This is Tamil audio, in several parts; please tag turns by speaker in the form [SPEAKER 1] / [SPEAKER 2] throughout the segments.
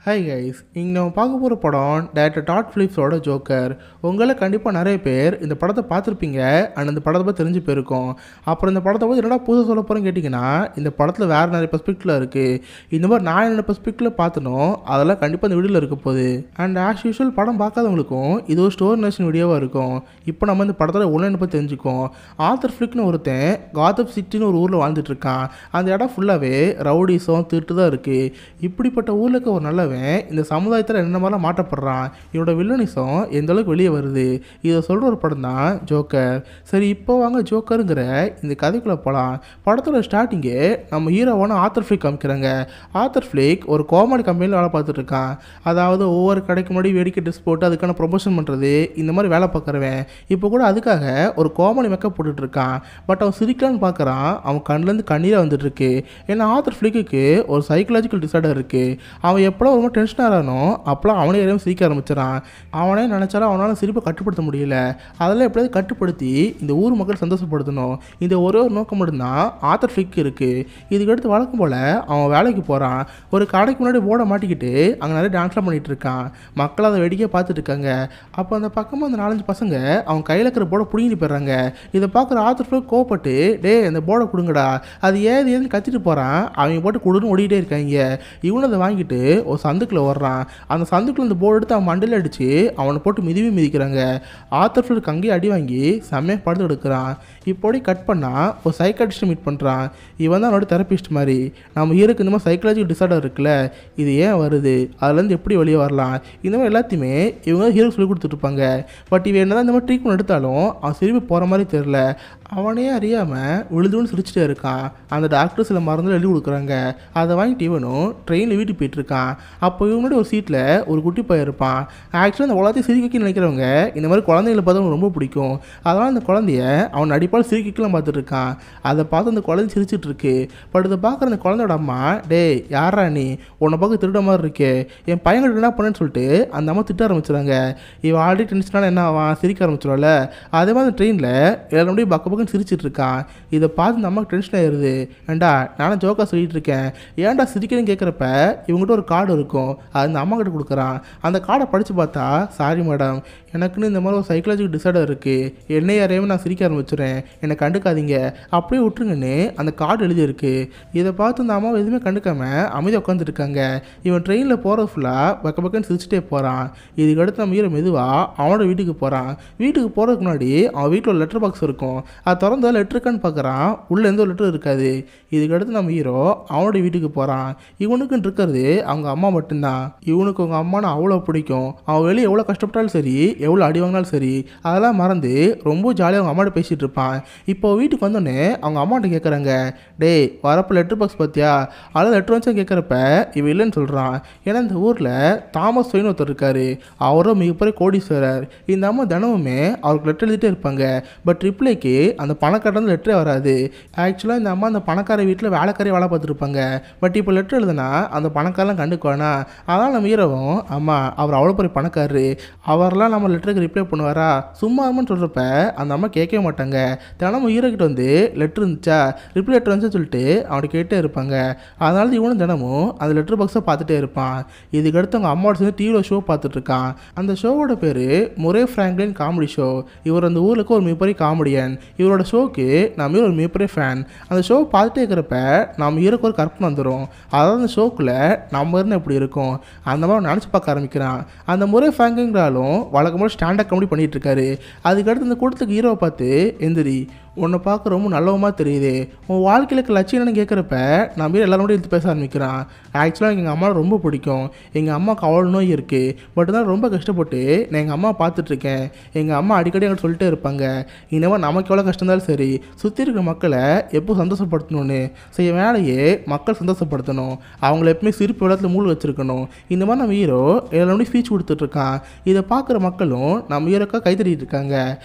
[SPEAKER 1] ஹாய் கைஸ், இங்கே நம்ம பார்க்க போகிற படம் டைரக்டர் டாட் ஃபிலிப்ஸோட ஜோக்கர். உங்களை கண்டிப்பாக நிறைய பேர் இந்த படத்தை பார்த்துருப்பீங்க அண்ட் இந்த படத்தை பற்றி தெரிஞ்சு போயிருக்கோம். அப்புறம் இந்த படத்தை பற்றி என்னடா புதுசாக சொல்ல போகிறேன்னு கேட்டிங்கன்னா, இந்த படத்தில் வேறு நிறைய பெர்ஸ்பெக்டில் இருக்குது. இந்த மாதிரி நான் என்னென்ன பெர்ஸ்பெக்டில் பார்த்தனோ அதெல்லாம் கண்டிப்பாக இந்த வீடியோவில் இருக்க போகுது. அண்ட் ஆஸ் யூஷுவல் படம் பார்க்காதவங்களுக்கும் இது ஒரு ஸ்டோரி நேஷன் வீடியோவாக இருக்கும். இப்போ நம்ம இந்த படத்தில் ஒன்லைன் பற்றி தெரிஞ்சுக்கோம். ஆத்தர் ஃப்ளிக்னு ஒருத்தன் காத்தப் சிட்டின்னு ஒரு ஊரில் வாழ்ந்துட்டு இருக்கான். அந்த இடம் ஃபுல்லாகவே ரவுடிஸும் திருட்டு தான் இருக்குது. இப்படிப்பட்ட ஊரில் இருக்க ஒரு நல்ல இந்த சமுதாயத்தில் என்ன மாதிரிலாம் மாற்றப்படுறான், இவனோட வில்லனிசம் எந்த அளவுக்கு வெளியே வருது, இதை சொல்கிற ஒரு படம் தான் ஜோக்கர். சரி, இப்போ வாங்க ஜோக்கருங்கிற இந்த கதைக்குள்ளே போகலாம். படத்தோட ஸ்டார்டிங்கே நம்ம ஹீரோவான ஆத்தர் ஃப்ளிக் காமிக்கிறாங்க. ஆத்தர் ஃப்ளிக் ஒரு காமெடி கம்பெனியில் வேலை பார்த்துட்டு இருக்கான். அதாவது ஒவ்வொரு கடைக்கு முன்னாடி வேடிக்கை ட்ரெஸ் போட்டு அதுக்கான ப்ரொமோஷன் பண்ணுறது, இந்த மாதிரி வேலை பார்க்குறவன். இப்போ கூட அதுக்காக ஒரு காமெடி மேக்கப் போட்டுட்டு இருக்கான். பட் அவன் சிரிக்கலான்னு பார்க்குறான், அவன் கண்ணிலேருந்து கண்ணீராக வந்துட்டு இருக்கு. ஏன்னா ஆத்தர் ஃப்ளிக்கு ஒரு சைக்கலாஜிக்கல் டிசார்டர் இருக்குது. அவன் எப்போ ரொம்ப டென்ஷனாக ஆகிறானோ அப்போலாம் அவனே எதுவும் சிரிக்க ஆரம்பிச்சிடான். அவனே நினச்சாலும் அவனால் சிரிப்பை கட்டுப்படுத்த முடியல. அதெல்லாம் எப்படியாவது கட்டுப்படுத்தி இந்த ஊர் மக்கள் சந்தோஷப்படுத்தணும், இந்த ஒரே ஒரு நோக்கம் மட்டும்தான் ஆத்தர் ஃப்ளிக் இருக்குது. இதுக்கடுத்து வழக்கம் போல் அவன் வேலைக்கு போகிறான். ஒரு கடைக்கு முன்னாடி போர்டை மாட்டிக்கிட்டு அங்கே நிறைய டான்ஸ்லாம் பண்ணிகிட்டு இருக்கான். மக்கள் அதை வேடிக்கையாக பார்த்துட்டு இருக்காங்க. அப்போ அந்த பக்கமாக அந்த 4-5 பசங்க அவன் கையில் இருக்கிற போர்டை பிடிங்கிட்டு போயிடுறாங்க. இதை பார்க்குற ஆத்தர் ஃப்ளிக் கோவப்பட்டு, டே அந்த போர்டை கொடுங்கடா, அது ஏதுன்னு கத்திட்டு போகிறான். அவங்க போட்டு கொடுன்னு ஓடிக்கிட்டே இருக்காங்க. இவனும் அதை வாங்கிட்டு ஒரு சந்துக்குள்ள வர்றான். அந்த சந்துக்குள்ள இந்த போர்டு எடுத்து அவன் மண்டையில் அடித்து அவனை போட்டு மிதிக்கிறாங்க. ஆத்தர் ஃப்ளிக் அங்கேயே அடி வாங்கி செம்மையாக படுத்து எடுக்கிறான். இப்போடி கட் பண்ணால் ஒரு சைக்காட்ரிஸ்ட்டை மீட் பண்ணுறான். இவன் தான் அவனோட தெரப்பிஸ்ட் மாதிரி. நம்ம ஹீரோக்கு இந்த மாதிரி சைக்காலஜிக்கல் டிசார்டர் இருக்குல்ல, இது ஏன் வருது, அதுலேருந்து எப்படி வெளியே வரலாம், இந்த மாதிரி எல்லாத்தையுமே இவங்க ஹீரோக்கு சொல்லி கொடுத்துட்ருப்பாங்க. பட் இவன் என்ன தான் இந்த மாதிரி ட்ரீட்மெண்ட் எடுத்தாலும் அவன் திரும்பி போகிற மாதிரி தெரில. அவனே அறியாமல் விழுதுன்னு சிரிச்சிட்டே இருக்கான். அந்த டாக்டர் சில மருந்து எழுதி கொடுக்குறாங்க. அதை வாங்கிட்டு இவனும் ட்ரெயினில் வீட்டுக்கு போயிட்டுருக்கான். அப்போ இவனோட ஒரு சீட்டில் ஒரு குட்டி பையன் இருப்பான். ஆக்சுவலாக அந்த உலகத்தையும் சிரிக்கணும்னு நினைக்கிறவங்க இந்த மாதிரி குழந்தைகளை பார்த்து அவனுக்கு ரொம்ப பிடிக்கும். அதனால் அந்த குழந்தைய அவன் அடிப்பால் சிரிக்கலாம் பார்த்துட்டு இருக்கான். அதை பார்த்து அந்த குழந்தை சிரிச்சிட்டு இருக்கு. பட் இதை பார்க்குற அந்த குழந்தையோட அம்மா, டே யாரா நீ, உன்னை பார்க்க திருட மாதிரி இருக்கே, என் பையன்கிட்ட என்ன பண்ணேன்னு சொல்லிட்டு அந்த அம்மா திட்ட ஆரம்பிச்சுறாங்க. இவன் ஆல்ரெடி டென்ஷனால என்ன ஆவான், சிரிக்க ஆரம்பிச்சிடும்ல. அதே மாதிரி அந்த ட்ரெயினில் எல்லாரும் பக்கம் சிரிச்சிட்டு இருக்கான். இதை பார்த்து இந்த அம்மாவுக்கு டென்ஷன் ஆயிடுது. ஏண்டா நானும் ஜோக்கா சொல்லிட்டு இருக்கேன், ஏன்டா சிரிக்கிறேன்னு கேட்குறப்ப இவங்ககிட்ட ஒரு கார்டு இருக்கும். அது அந்த அம்மா கிட்ட கொடுக்குறான். அந்த கார்டை படித்து பார்த்தா, சாரி மேடம், எனக்குன்னு இந்த மாதிரி ஒரு சைக்காலஜிக்கல் டிசார்டர் இருக்குது, என்னை யாரையுமே நான் சிரிக்க ஆரம்பிச்சிடுறேன், என்னை கண்டுக்காதீங்க, அப்படியே விட்டுருங்கன்னு அந்த கார்டு எழுதியிருக்கு. இதை பார்த்து அந்த அம்மாவை எதுவுமே கண்டுக்காம அமைதியாக உட்காந்துருக்காங்க. இவன் ட்ரெயினில் போகிறது ஃபுல்லாக பக்கன்னு சிரிச்சிட்டே போகிறான். இதுக்கடுத்து நம்ம ஹீரோ மெதுவாக அவனோட வீட்டுக்கு போகிறான். வீட்டுக்கு போகிறதுக்கு முன்னாடி அவன் வீட்டில் ஒரு லெட்டர் பாக்ஸ் இருக்கும். அது திறந்த லெட்டர் இருக்கான்னு பார்க்குறான். உள்ளே எந்த ஒரு லெட்டர் இருக்காது. இதுக்கடுத்து நம்ம ஹீரோ அவனோட வீட்டுக்கு போகிறான். இவனுக்குன்னு இருக்கிறது அவங்க அம்மா மட்டும்தான். இவனுக்கு அவங்க அம்மானா அவ்வளோ பிடிக்கும். அவன் வெளியே எவ்வளோ கஷ்டப்பட்டாலும் சரி, எவ்வளோ அடி வாங்கினாலும் சரி, அதெல்லாம் மறந்து ரொம்ப ஜாலியாக அவங்க அம்மாட்ட பேசிகிட்டு இருப்பான். இப்போ வீட்டுக்கு வந்தோடனே அவங்க அம்மாட்ட கேட்குறாங்க, டே வரப்போ லெட்டர் பாக்ஸ் பார்த்தியா, அதில் லெட்டர் வந்து கேட்குறப்ப இவன் இல்லைன்னு சொல்கிறான். ஏன்னா இந்த ஊரில் தாமஸ் ஒயின் ஒருத்தர் இருக்கார். அவரும் மிகப்பெரிய கோடீஸ்வரர். இந்த அம்மா தினமுமே அவருக்கு லெட்டர் எழுதிட்டே இருப்பாங்க. பட் ரிப்ளைக்கு அந்த பணக்காரன் லெட்டரே வராது. ஆக்சுவலாக இந்த அம்மா அந்த பணக்கார வீட்டில் வேலைக்காரியை வேலை பார்த்துருப்பாங்க. பட் இப்போ லெட்டர் எழுதுனா அந்த பணக்காரெலாம் கண்டுக்குவானா. அதனால் நம்ம ஹீரோவும், அம்மா அவர் அவ்வளோ பெரிய பணக்காரரு, அவரெல்லாம் நம்ம லெட்டருக்கு ரிப்ளை பண்ணுவாரா, சும்மா அம்மான்னு சொல்கிறப்ப அந்த அம்மா கேட்கவே மாட்டாங்க. தினமும் ஹீரோ கிட்ட வந்து லெட்டர் இருந்துச்சா, ரிப்ளை லெட்டர் வந்துச்சுன்னு சொல்லிட்டு அவனை கேட்டே இருப்பாங்க. அதனால இவனும் தினமும் அந்த லெட்டர் பாக்ஸை பார்த்துட்டே இருப்பான். இதுக்கடுத்து அவங்க அம்மாவோட சேர்ந்து டிவியில் ஷோ பார்த்துட்டு இருக்கான். அந்த ஷோவோட பேர் முரே ஃப்ராங்க்லின் காமெடி ஷோ. இவர் அந்த ஊருக்கு ஒரு மிகப்பெரிய காமெடியன். இவரோட ஷோக்கு நம்ம ஒரு மிகப்பெரிய ஃபேன். அந்த ஷோ பார்த்துட்டே இருக்கிறப்ப நம்ம ஹீரோக்கு ஒரு கற்பனை வந்துடும். அதாவது அந்த ஷோக்குள்ளே நம்ம இருந்தால் எப்படி இருக்கும், அந்த மாதிரி நினச்சி பார்க்க ஆரம்பிக்கிறான். அந்த முறை ஃப்ராங்க்லிங்கிறாலும் வழக்கமாக ஸ்டாண்டப் காமெடி பண்ணிகிட்டு இருக்காரு. அதுக்கடுத்து இந்த கூட்டத்துக்கு ஹீரோவை பார்த்து, எந்திரி, உன்னை பார்க்க ரொம்ப நல்லவமாக தெரியுது, உன் வாழ்க்கையில் இருக்க லட்சியம் என்னன்னு கேட்குறப்ப நம்ம எல்லாரும் எடுத்து பேச ஆரம்பிக்கிறான். ஆக்சுவலாக எங்கள் அம்மாவை ரொம்ப பிடிக்கும். எங்கள் அம்மாவுக்கு அவ்வளோ நோய் இருக்குது. பட் தான் ரொம்ப கஷ்டப்பட்டு நான் எங்கள் அம்மா பார்த்துட்ருக்கேன். எங்கள் அம்மா அடிக்கடி எங்கிட்ட சொல்லிட்டே இருப்பாங்க, இனிமேல் நமக்கு எவ்வளோ கஷ்டம் இருந்தாலும் சரி, சுற்றி இருக்கிற மக்களை எப்போ சந்தோஷப்படுத்தணும்னு, செய்ய வேலையே மக்கள் சந்தோஷப்படுத்தணும், அவங்கள எப்பவுமே சிரிப்பு இடத்துல மூழ்க வச்சுருக்கணும். இந்த மாதிரி நம்ம ஹீரோ எல்லாரும் ஸ்பீச் கொடுத்துட்ருக்கான். இதை பார்க்குற மக்களும் நம்ம ஹீரோக்காக கைத்தறிட்டு இருக்காங்க.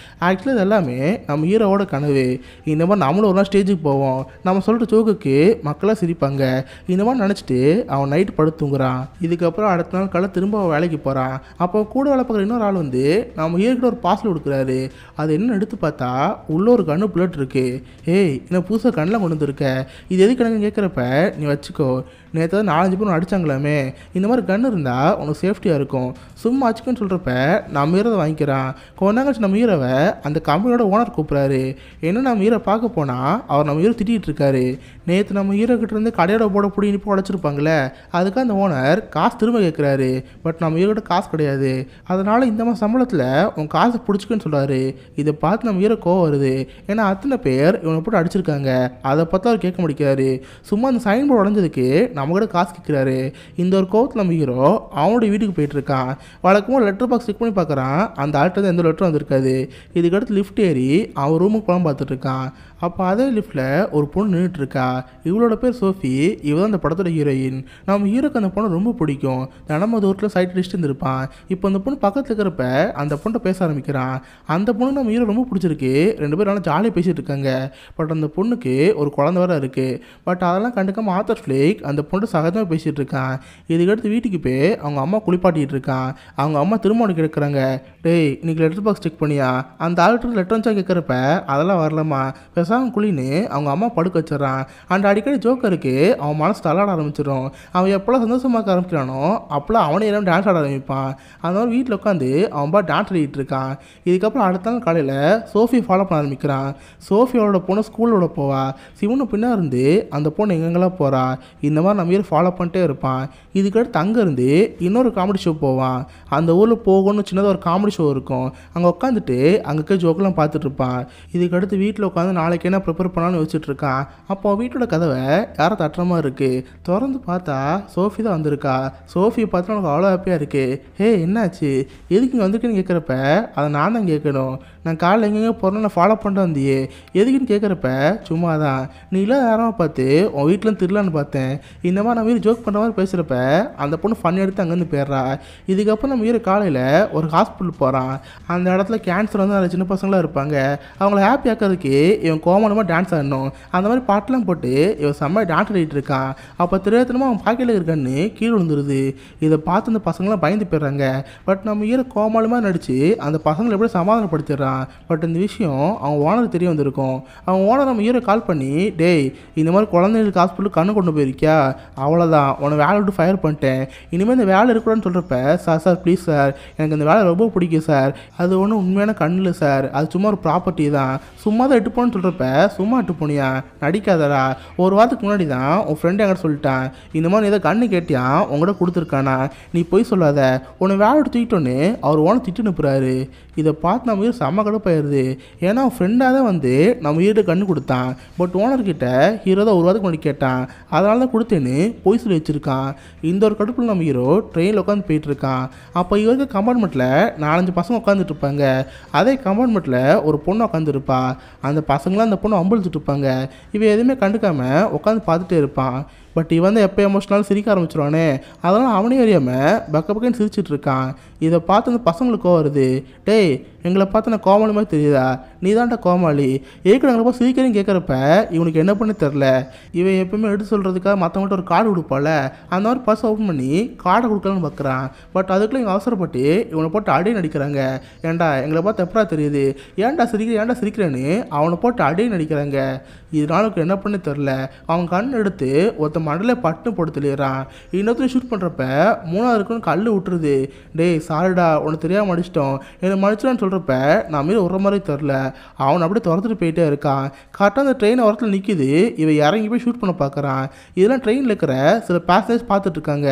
[SPEAKER 1] ஆக்சுவலாக இது எல்லாமே நம்ம ஹீரோவோட கனவு. போகுது. இந்த மாதிரி நம்மளும் ஒரு நாள் ஸ்டேஜுக்கு போவோம், நம்ம சொல்கிற ஜோக்குக்கு மக்களாக சிரிப்பாங்க. இந்த மாதிரி நினச்சிட்டு அவன் நைட்டு படுத்து தூங்குறான். இதுக்கப்புறம் அடுத்த நாள் காலை திரும்ப அவன் வேலைக்கு போகிறான். அப்போ கூட வேலை பார்க்குற இன்னொரு ஆள் வந்து நம்ம ஹீரோக்கிட்ட ஒரு பார்சல் கொடுக்குறாரு. அது என்ன எடுத்து பார்த்தா உள்ள ஒரு கண்ணு புல்லட் இருக்கு. ஏய், என்ன புதுசாக கண்ணில் கொண்டு வந்துருக்க, இது எதுக்கு எனக்கு கேட்குறப்ப நீ வச்சுக்கோ, நேற்று தான் 4-5 பேர் அடிச்சாங்களாமே, இந்த மாதிரி கன் இருந்தால் உனக்கு சேஃப்டியாக இருக்கும், சும்மா வச்சுக்கோன்னு சொல்கிறப்ப நம்ம ஹீரோ வாங்கிக்கிறான். கொஞ்ச நாள் கழிச்சு நம்ம ஹீரோவை அந்த கம்பெனியோட ஓனர் கூப்பிட்றாரு. என்ன நம்ம ஹீரோ பார்க்க போனால் அவர் நம்ம ஹீரோ திட்டிகிட்டு இருக்காரு. நேற்று நம்ம ஹீரோ கிட்ட இருந்து கடையோட போட பிடி இனிப்பு உடச்சிருப்பாங்களே, அதுக்காக அந்த ஓனர் காசு திரும்ப கேட்குறாரு. பட் நம்ம ஹீரோட காசு கிடையாது. அதனால் இந்த மாதிரி சம்பளத்தில் உன் காசை பிடிச்சிக்கன்னு சொல்கிறாரு. இதை பார்த்து நம்ம ஹீரோ கோவம் வருது. ஏன்னா அத்தனை பேர் இவனை போட்டு அடிச்சிருக்காங்க, அதை பார்த்து அவர் கேட்க முடிக்காரு. சும்மா அந்த சைன் போர்டு உடஞ்சதுக்கு நம்ம கூட காசு கேட்குறாரு. இந்த ஒரு கோவத்தில் நம்ம ஹீரோ அவனுடைய வீட்டுக்கு போயிட்டுருக்கான். வழக்கமாக லெட்டர் பாக்ஸ் செக் பண்ணி பார்க்குறான். அந்த ஆள்கிட்ட எந்த லெட்டரும் வந்திருக்காது. இதுக்கடுத்து லிஃப்ட் ஏறி அவன் ரூமுக்கு படம் பார்த்துட்டு இருக்கான். அப்போ அதே லிஃப்ட்டில் ஒரு பொண்ணு நின்றுட்டு இருக்கா. இவளோட பேர் சோஃபி. இவ தான் அந்த படத்தோட ஹீரோயின். நம்ம ஹீரோக்கு அந்த பொண்ணு ரொம்ப பிடிக்கும். தினமும் தூரத்தில் சைட் அடிச்சுட்டு இருந்திருப்பான். இப்போ அந்த பொண்ணு பக்கத்தில் இருக்கிறப்ப அந்த பொண்ணை பேச ஆரம்பிக்கிறான். அந்த பொண்ணு நம்ம ஹீரோ ரொம்ப பிடிச்சிருக்கு. 2 பேரும் நல்லா ஜாலியாக பேசிகிட்டு இருக்காங்க. பட் அந்த பொண்ணுக்கு ஒரு குழந்தை வேறு இருக்குது. பட் அதெல்லாம் கண்டுக்காம ஆத்தர் ஃப்ளேக் அந்த பொண்ணு சகஜமாக பேசிகிட்டு இருக்கான். இதுக்கடுத்து வீட்டுக்கு போய் அவங்க அம்மா குளிப்பாட்டிகிட்டு இருக்கான். அவங்க அம்மா திரும்ப உனக்கு கேட்குறாங்க, டேய் இன்னைக்கு லெட்டர் பாக்ஸ் செக் பண்ணியா, அந்த ஆள்கிட்ட லெட்டர் வந்துச்சா கேட்குறப்ப அதெல்லாம் வரலம்மா, பேசாமல் குளின்னு அவங்க அம்மா படுக்க வச்சிடறான். அந்த அடிக்கடி ஜோக்கருக்கு அவன் மனசு தள்ளாட ஆரம்பிச்சிடும். அவன் எப்போல்லாம் சந்தோஷமாக்க ஆரம்பிக்கிறானோ அப்போல்லாம் அவனே எல்லாம் டான்ஸ் ஆட ஆரம்பிப்பான். அந்த மாதிரி வீட்டில் உட்காந்து அவன் பா டான்ஸ் ஆடிட்டு இருக்கான். இதுக்கப்புறம் அடுத்த நாள் காலையில் சோஃபி ஃபாலோ பண்ண ஆரம்பிக்கிறான். சோஃபியோட பொண்ணு ஸ்கூலோட போவா. சிவனு பின்னா இருந்து அந்த பொண்ணு எங்கெங்கெல்லாம் போகிறா. இந்த மாதிரி நம்ம ஹீரோ ஃபாலோ பண்ணிட்டே இருப்பான். இதுக்கடுத்து அங்கேருந்து இன்னொரு காமெடி ஷோ போவான். அந்த ஊரில் போகணும்னு சின்னதாக ஒரு காமெடி ஷோ இருக்கும். அங்கே உட்காந்துட்டு அங்கே ஜோக்கெல்லாம் பார்த்துட்டு இருப்பான். இதுக்கடுத்து வீட்டில் உட்காந்து நாளைக்கு என்ன ப்ரிப்பேர் பண்ணலான்னு வச்சுட்டு இருக்கான். அப்போ வீட்டோட கதவை யாரோ தட்டுற மாதிரி இருக்குது. திறந்து பார்த்தா சோஃபி தான் வந்திருக்கா. சோஃபியை பார்த்தா எனக்கு அவ்வளோ ஹாப்பியாக இருக்குது. ஹே என்னாச்சு, எதுக்கு இங்கே வந்திருக்குன்னு கேட்குறப்ப அதை நான் தான் கேட்கணும். நான் காலையில் எங்கெங்கே போகிறேன்னு நான் ஃபாலோ பண்ணிட்டு வந்தியே, எதுக்குன்னு கேட்குறப்ப சும்மா தான் நீ இல்லாத யாராவது பார்த்து உன் வீட்டிலேருந்து திருடலான்னு பார்த்தேன். இந்த மாதிரி நம்ம வீடு ஜோக் பண்ணுற மாதிரி பேசுகிறப்ப அந்த பொண்ணு ஃபன் எடுத்து அங்கேருந்து போயிடுறா. இதுக்கப்புறம் நம்ம வீடு காலையில் ஒரு ஹாஸ்பிட்டல் போகிறான். அந்த இடத்துல கேன்சர் வந்து நிறைய சின்ன பசங்களாம் இருப்பாங்க. அவங்கள ஹாப்பி ஆக்கிறதுக்கு இவன் கோமனமாக டான்ஸ் ஆடணும். அந்த மாதிரி பாட்டெலாம் போட்டு இவன் செம்ம டான்ஸ் ஆடிட்டு இருக்கான். அப்போ தெரியாதனமா அவன் பாக்கெட்டில் இருக்கான்னு கீழே விழுந்துருது. இதை பார்த்து அந்த பசங்களாம் பயந்து போயிடுறாங்க. பட் நம்ம ஹீரோ கோமாளமாக நடித்து அந்த பசங்களை எப்படி சமாதானப்படுத்திடுறான். பட் இந்த விஷயம் அவன் ஓனருக்கு தெரிய வந்திருக்கும். அவன் ஓனர் நம்ம ஹீரோ கால் பண்ணி, டேய் இந்த மாதிரி குழந்தைங்களுக்கு ஹாஸ்பிட்டலுக்கு கண்ணு கொண்டு போயிருக்கியா, அவ்வளோதான் உன்னை வேலை விட்டு ஃபயர் பண்ணிட்டேன், இனிமேல் இந்த வேலை இருக்கக்கூடாதுன்னு சொல்கிறப்ப சார் ப்ளீஸ் சார் எனக்கு இந்த வேலை ரொம்ப பிடிக்கும் சார், அது ஒன்றும் உண்மையான கண்ணில் சார், அது சும்மா ஒரு ப்ராப்பர்ட்டி தான், சும்மா தான் எட்டு போன்னு சொல்கிறப்ப சும்மா எட்டு போனியா, நடிக்காதடா, ஒரு வாரத்துக்கு முன்னாடி தான் உன் ஃப்ரெண்டு என்கிட்ட சொல்லிட்டான் இந்த மாதிரி நீ ஏதோ கண்ணு கேட்டியா உங்கள்கிட்ட கொடுத்துருக்கானா, நீ போய் சொல்லாத, உன்னை வேலை விட்டு தூக்கிட்டோன்னு அவர் ஓனை திட்டு அனுப்புகிறாரு. இதை பார்த்து நம்ம வீடு செம்ம கடுப்பாயிருது. ஏன்னா அவன் ஃப்ரெண்டாக தான் வந்து நம்ம வீடு கண்ணு கொடுத்தான். பட் ஓனர்கிட்ட ஹீரோ தான் ஒரு வாரத்துக்கு முன்னாடி கேட்டான், அதனால தான் கொடுத்தேன்னு போய் சொல்லி வச்சுருக்கான். இந்த ஒரு கடுப்பில் நம்ம ஹீரோ ட்ரெயினில் உட்காந்து போயிட்டுருக்கான். அப்போ இவருக்கு கம்பார்ட்மெண்ட்டில் 4-5 பசங்க உட்காந்துட்டு இருப்பாங்க. அதே கம்பார்ட்மெண்ட்டில் ஒரு பொண்ணு உட்காந்துருப்பா. அந்த பசங்களாம் அந்த பொண்ணு அம்பளிச்சுட்டு இருப்பாங்க. இவன் எதுவுமே கண்டுக்காமல் உட்காந்து பார்த்துட்டே இருப்பான். பட் இவன் வந்து எப்போ எமோஷனல் சிரிக்க ஆரம்பிச்சிருவானே, அதனால் அவனே அறியாமல் பக்கன்னு சிரிச்சிட்டு இருக்கான். இதை பார்த்து அந்த பசங்களுக்கோ வருது, டேய் எங்களை பார்த்து நான் கோமாளி மாதிரி தெரியுதா, நீ தான்டா கோமாளி, ஏற்கனவே எங்களை பார்த்து சிரிக்கிறேன்னு கேட்குறப்ப இவனுக்கு என்ன பண்ணி தெரில. இவன் எப்பவுமே எடுத்து சொல்கிறதுக்காக மற்றவங்கள்ட்ட ஒரு கார்டு கொடுப்பால, அந்த மாதிரி பர்ஸ் ஓப்பன் பண்ணி கார்டை கொடுக்கலான்னு பார்க்குறான். பட் அதுக்குள்ளே இவங்க அவசரப்பட்டு இவனை போட்டு அடி நடிக்கிறாங்க. ஏன்டா எங்களை பார்த்து எப்படா தெரியுது, ஏன்டா சிரிக்கிறேன்னு அவனை போட்டு அடி நடிக்கிறாங்க. இதனால என்ன பண்ணி தெரில. அவன் கண் எடுத்து ஒருத்த மண்டலே பட்டு போட்டு தெளிறான். இன்னொருத்தர் ஷூட் பண்ணுறப்ப 3வது இருக்குன்னு கல் விட்டுருது. டேய் சாரிடா உனக்கு தெரியாமல் மடிச்சிட்டோம், என்னை மடிச்சிடான்னு சொல்கிறப்ப நான் மீது ஒரு மாதிரி தெரில. அவன் அப்படியே துரத்துட்டு போயிட்டே இருக்கான். கரெக்டாக அந்த ட்ரெயின் ஓரத்தில் நிற்கிது. இவன் இறங்கி போய் ஷூட் பண்ண பார்க்குறான். இதெல்லாம் ட்ரெயினில் இருக்கிற சில பேசஞ்சர்ஸ் பார்த்துட்டு இருக்காங்க.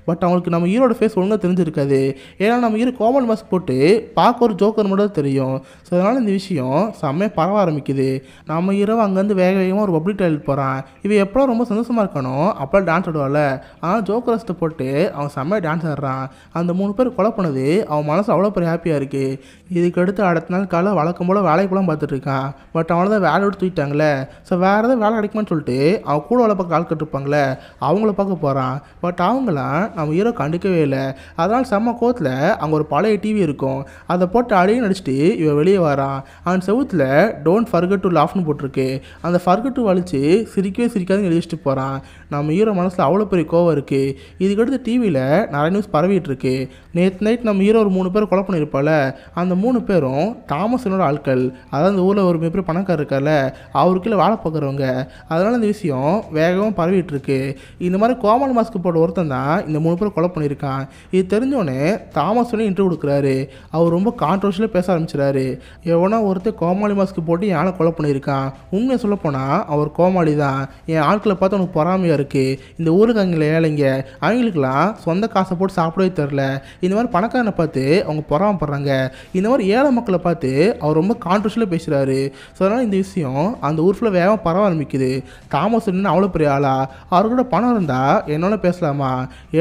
[SPEAKER 1] பட் அவங்களுக்கு நம்ம ஹீரோட ஃபேஸ் ஒழுங்காக தெரிஞ்சிருக்காது. ஏன்னா நம்ம ஹீரோ கோமல் மாஸ்க் போட்டு பார்க்க ஒரு ஜோக்கர் மட்டும் தெரியும். ஸோ அதனால் இந்த விஷயம் செம்மையாக பரவ ஆரம்பிக்குது. நம்ம ஹீரோ அங்கேருந்து வேகமாக ஒரு பப்ளிக் டாய்லெட் போகிறான். இவன் எப்போ ரொம்ப சந்தோஷமாக இருக்கானோ விஷயம் அப்போ டான்ஸ் ஆடுவாள். ஆனால் ஜோக்கர் ரசத்தை போட்டு அவன் செம்மையாக டான்ஸ் ஆடுறான். அந்த 3 பேர் கொலை பண்ணது அவன் மனசு அவ்வளோ பெரிய ஹாப்பியாக இருக்குது. இதுக்கடுத்து அடுத்த நாள் காலை வழக்கம் போல் வேலைக்கு போலாம் பார்த்துட்டு இருக்கான். பட் அவனை தான் வேலை விட்டு தூக்கிட்டாங்களே. ஸோ வேறு ஏதாவது வேலை கிடைக்குமான்னு சொல்லிட்டு அவன் கூட வேலை பார்க்க ஆள் கட்டிருப்பாங்களே அவங்கள பார்க்க போகிறான். பட் அவங்களாம் நம்ம ஹீரோ கண்டுக்கவே இல்லை. அதனால் செம்ம கோத்தில் அங்கே ஒரு பழைய டிவி இருக்கும். அதை போட்டு அடியும் நடிச்சுட்டு இவன் வெளியே வரான். அவன் செவுத்தில் டோன்ட் ஃபர்கெட் டு லாஃப்னு போட்டிருக்கு. அந்த ஃபர்கெட் டு வலிச்சு சிரிக்கவே சிரிக்காதுன்னு எழுதிச்சிட்டு போகிறான். நம்ம ஹீரோ மனசில் அவ்வளோ பெரிய கோவம் இருக்குது. இதுக்கடுத்து டிவியில் நிறைய நியூஸ் பரவிட்டு இருக்கு. நேற்று நைட் நம்ம ஹீரோ ஒரு 3 பேர் கொலை பண்ணியிருப்பால. அந்த 3 பேரும் தாமஸனோட ஆட்கள். அதாவது அந்த ஊரில் ஒரு மிகப்பெரிய பணக்காரர் இருக்கார்ல அவருக்குள்ள வேலை பார்க்குறவங்க. அதனால் இந்த விஷயம் வேகமாக பரவிட்டு இருக்கு. இந்த மாதிரி கோமல் மாஸ்க் போட்ட ஒருத்தன் தான் இந்த 3 பேர் கொலை பண்ணியிருக்கான். இது தெரிஞ்சோடனே தாமஸனே இன்டர்வியூ கொடுக்குறாரு. அவர் ரொம்ப கான்ட்ரவர்ஷியலாக பேச ஆரம்பிச்சிடாரு. எவனோ ஒருத்தர் கோமாளி மாஸ்க் போட்டு என் ஆளை கொலை பண்ணியிருக்கான். உண்மையை சொல்லப்போனால் அவர் கோமாளி தான். என் ஆட்களை பார்த்து அவனுக்கு பொறாமையாக இருக்குது. இந்த ஊருக்கு அங்கே ஏழைங்க அவங்களுக்கெல்லாம் சொந்த காசை போட்டு சாப்பிடவே தெரில. இந்த மாதிரி பணக்காரனை பார்த்து அவங்க பொறாமப்படுறாங்க. இந்த மாதிரி ஏழை மக்களை பார்த்து அவர் ரொம்ப கான்ட்ரவர்ஷியலாக பேசுகிறாரு. ஸோ அதனால் இந்த விஷயம் அந்த ஊர் ஃபுல்லாக வேகமாக பரவ ஆரம்பிக்குது. தாமஸ் என்ன அவ்வளோ பெரிய ஆளா, அவர்கிட்ட பணம் இருந்தால் என்னோட பேசலாமா,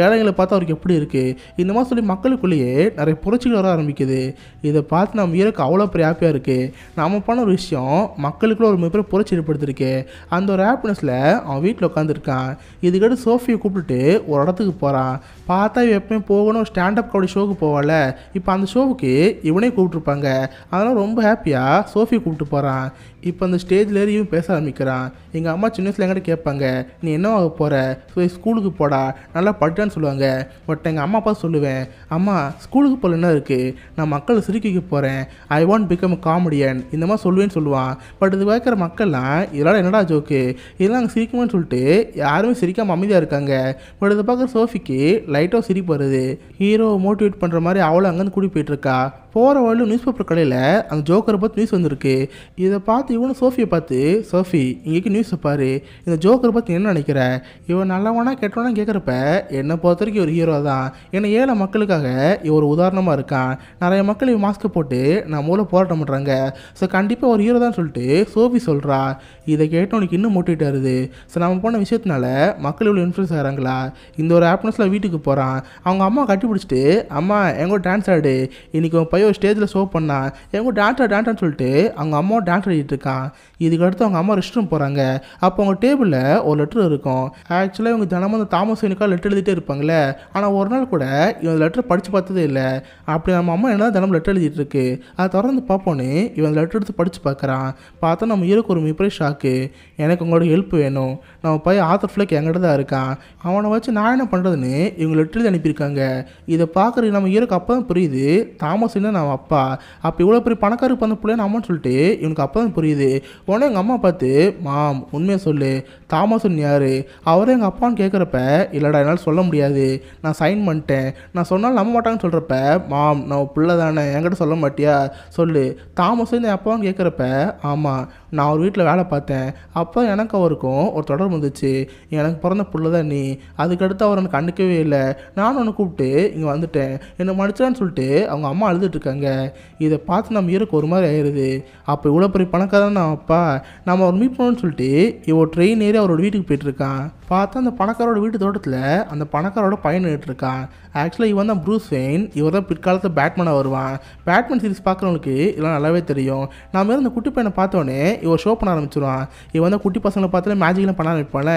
[SPEAKER 1] ஏழைங்களை பார்த்து அவருக்கு எப்படி இருக்குது, இந்த மாதிரி சொல்லி மக்களுக்குள்ளேயே நிறைய புரட்சிகள் வர ஆரம்பிக்குது. இதை பார்த்து நம்ம ஹீரோக்கு அவ்வளோ பெரிய ஹாப்பியாக இருக்குது. நம்ம பண்ண ஒரு விஷயம் மக்களுக்குள்ள ஒரு மிகப்பெரிய புரட்சி ஏற்படுத்திருக்கு. அந்த ஒரு ஹாப்பினஸில் அவன் வீட்டில் உட்காந்துருக்கான். இதுக்கடுத்து சோஃபியை கூப்பிட்டுட்டு ஒரு இடத்துக்கு போகிறான். பார்த்தா இவன் எப்பயும் போகணும் ஸ்டாண்டப் கபடி ஷோவுக்கு போவால. இப்போ அந்த ஷோவுக்கு இவனே கூப்பிட்டுருப்பாங்க. அதனால் ரொம்ப ஹாப்பியாக சோஃபியை கூப்பிட்டு போகிறான். இப்போ அந்த ஸ்டேஜில் ஏறி இவன் பேச ஆரம்பிக்கிறான். எங்கள் அம்மா சின்ன வயசில் என்கிட்ட கேட்பாங்க, நீ என்ன ஆக போகிற, ஸோ ஸ்கூலுக்கு போடா நல்லா படிட்டான்னு சொல்லுவாங்க. பட் எங்கள் அம்மா அப்பா சொல்லுவேன், அம்மா ஸ்கூலுக்கு போகல என்ன இருக்குது, நான் மக்களை சிரிக்க போகிறேன், ஐ வாண்ட் பிகம் காமெடியன் இந்த மாதிரி சொல்லுவேன்னு சொல்லுவான். பட் இது கேட்குற மக்கள்லாம் இதெல்லாம் என்னடா ஜோக்கு, இதெல்லாம் அங்கே சிரிக்குமான்னு சொல்லிட்டு யாருமே சிரிக்காமல் அமைதியாக இருக்காங்க. பட் இதை பார்க்குற சோஃபிக்கு லைட்டாக சிரிப்பு வருது. ஹீரோவை மோட்டிவேட் பண்ணுற மாதிரி அவளை அங்கேருந்து கூட்டி போயிட்டுருக்கா. போகிற வழியில் நியூஸ் பேப்பர் கடையில் அந்த ஜோக்கரை பார்த்து நியூஸ் வந்திருக்கு. இதை பார்த்து இவனும் சோஃபியை பார்த்து, சோஃபி இங்கேக்கு நியூஸை பாரு, இந்த ஜோக்கரை பார்த்து என்ன நினைக்கிற, இவன் நல்லவனா கெட்டவனா கேட்குறப்ப என்னை பொறுத்த வரைக்கும் ஒரு ஹீரோ தான். ஏன்னா ஏழை மக்களுக்காக இவர் உதாரணமாக இருக்கான். நிறைய மக்கள் இவன் மாஸ்க்கை போட்டு நம்ம மூலம் போராட்டம் பண்ணுறாங்க. ஸோ கண்டிப்பாக ஒரு ஹீரோ தான் சொல்லிட்டு சோஃபி சொல்கிறா. இதை கேட்டவனுக்கு இன்னும் மோட்டிவேட் ஆகுது. ஸோ நம்ம போன விஷயத்தினால மக்கள் இவ்வளோ இன்ஃப்ளூயன்ஸ் ஆகிறாங்களா. இந்த ஒரு ஹாப்பினஸில் வீட்டுக்கு போகிறான். அவங்க அம்மா கட்டி பிடிச்சிட்டு, அம்மா எங்கோ டான்ஸ் ஆடு, இன்றைக்கி உன் பையன் ஒரு ஸ்டேஜில் ஷோ பண்ணான், எங்கோ டான்ஸான்னு சொல்லிட்டு அவங்க அம்மாவும் டான்ஸ் ஆடிட்டு இருக்கான். இதுக்கடுத்து அவங்க அம்மா ரெஸ்ட் ரூம் போகிறாங்க. அப்போ அவங்க டேபிளில் ஒரு லெட்டர் இருக்கும். ஆக்சுவலாக இவங்க தினமும் அந்த தாமஸ் எனக்காக லெட்டர் எழுதிட்டே இருப்பாங்களே. ஆனால் ஒரு நாள் கூட இவன் லெட்டர் படித்து பார்த்ததே இல்லை. அப்படி நம்ம அம்மா என்ன தினமும் லெட்டர் எழுதிட்டு இருக்கு. அதை தொடர்ந்து பார்ப்போன்னு இவன் லெட்டர் எடுத்து படித்து பார்க்குறான். பார்த்தா நம்ம ஹீரோக்கு ஒரு மிகப்பெரிய ஷாக்கு. எனக்கு உங்களோட ஹெல்ப் வேணும், நம்ம பையன் ஆத்தர் ஃப்ளேக் என்கிட்ட தான் இருக்கான், அவனை வச்சு நான் என்ன பண்ணுறதுன்னு இவங்க லெட்டர் எழுதி அனுப்பியிருக்காங்க. இதை பார்க்குறது நம்ம ஹீரோக்கு அப்போ தான் புரியுது தாமஸ் என்ன நம்ம அப்பா. அப்போ இவ்வளோ பெரிய பணக்காரருக்கு பண்ண பிள்ளைன்னு அம்மான்னு சொல்லிட்டு இவனுக்கு அப்போ தான் புரியுது. உடனே எங்கள் அம்மா பார்த்து, மாம் உண்மையை சொல்லு, தாமஸன் யார், அவரே எங்கள் அப்பான்னு கேட்குறப்ப, இல்லைடா என்னால் சொல்ல முடியாது, நான் சைன் பண்ணிட்டேன், நான் சொன்னாலும் நம்ப மாட்டாங்கன்னு சொல்கிறப்ப, மாம் நான் பிள்ளை தானே என்கிட்ட சொல்ல மாட்டியா சொல்லு, தாமஸன் என் அப்பான்னு கேட்குறப்ப, ஆமாம் நான் ஒரு வீட்டில் வேலை பார்த்தேன், அப்போ எனக்கு அவருக்கும் ஒரு தொடர்பு வந்துச்சு, எனக்கு பிறந்த பிள்ளை தான் நீ, அதுக்கடுத்து அவர் எனக்கு கண்டுக்கவே இல்லை, நானும் ஒன்று கூப்பிட்டு இங்கே வந்துட்டேன், என்னை மடிச்சான்னு சொல்லிட்டு அவங்க அம்மா அழுதுட்டுருக்காங்க. இதை பார்த்து நம்ம ஹீரோக்கு ஒரு மாதிரி ஆயிடுது. அப்போ இவ்வளோ பெரிய பணக்காரன் நான் அப்பா, நம்ம அவர் மீட் பண்ணணும்னு சொல்லிட்டு இவன் ட்ரெயின் ஏறி அவரோட வீட்டுக்கு போயிட்டுருக்கான். பார்த்தா அந்த பணக்காரோட வீட்டு தோட்டத்தில் அந்த பணக்காரோட பையன் நின்றுட்டுருக்கான். ஆக்சுவலாக இவன் தான் ப்ரூஸ் வெயின். இவர் தான் பிற்காலத்தில் பேட்மேனாக வருவான். பேட்மேன் சீரிஸ் பார்க்குறவங்களுக்கு இதெல்லாம் நல்லாவே தெரியும். நம்ம இந்த குட்டி பையனை பார்த்தோன்னே இவன் ஷோ பண்ண ஆரம்பிச்சிடுவான். இவன் தான் குட்டி பசங்களை பார்த்தாலே மேஜிக்லாம் பண்ண ஆரம்பிப்பான.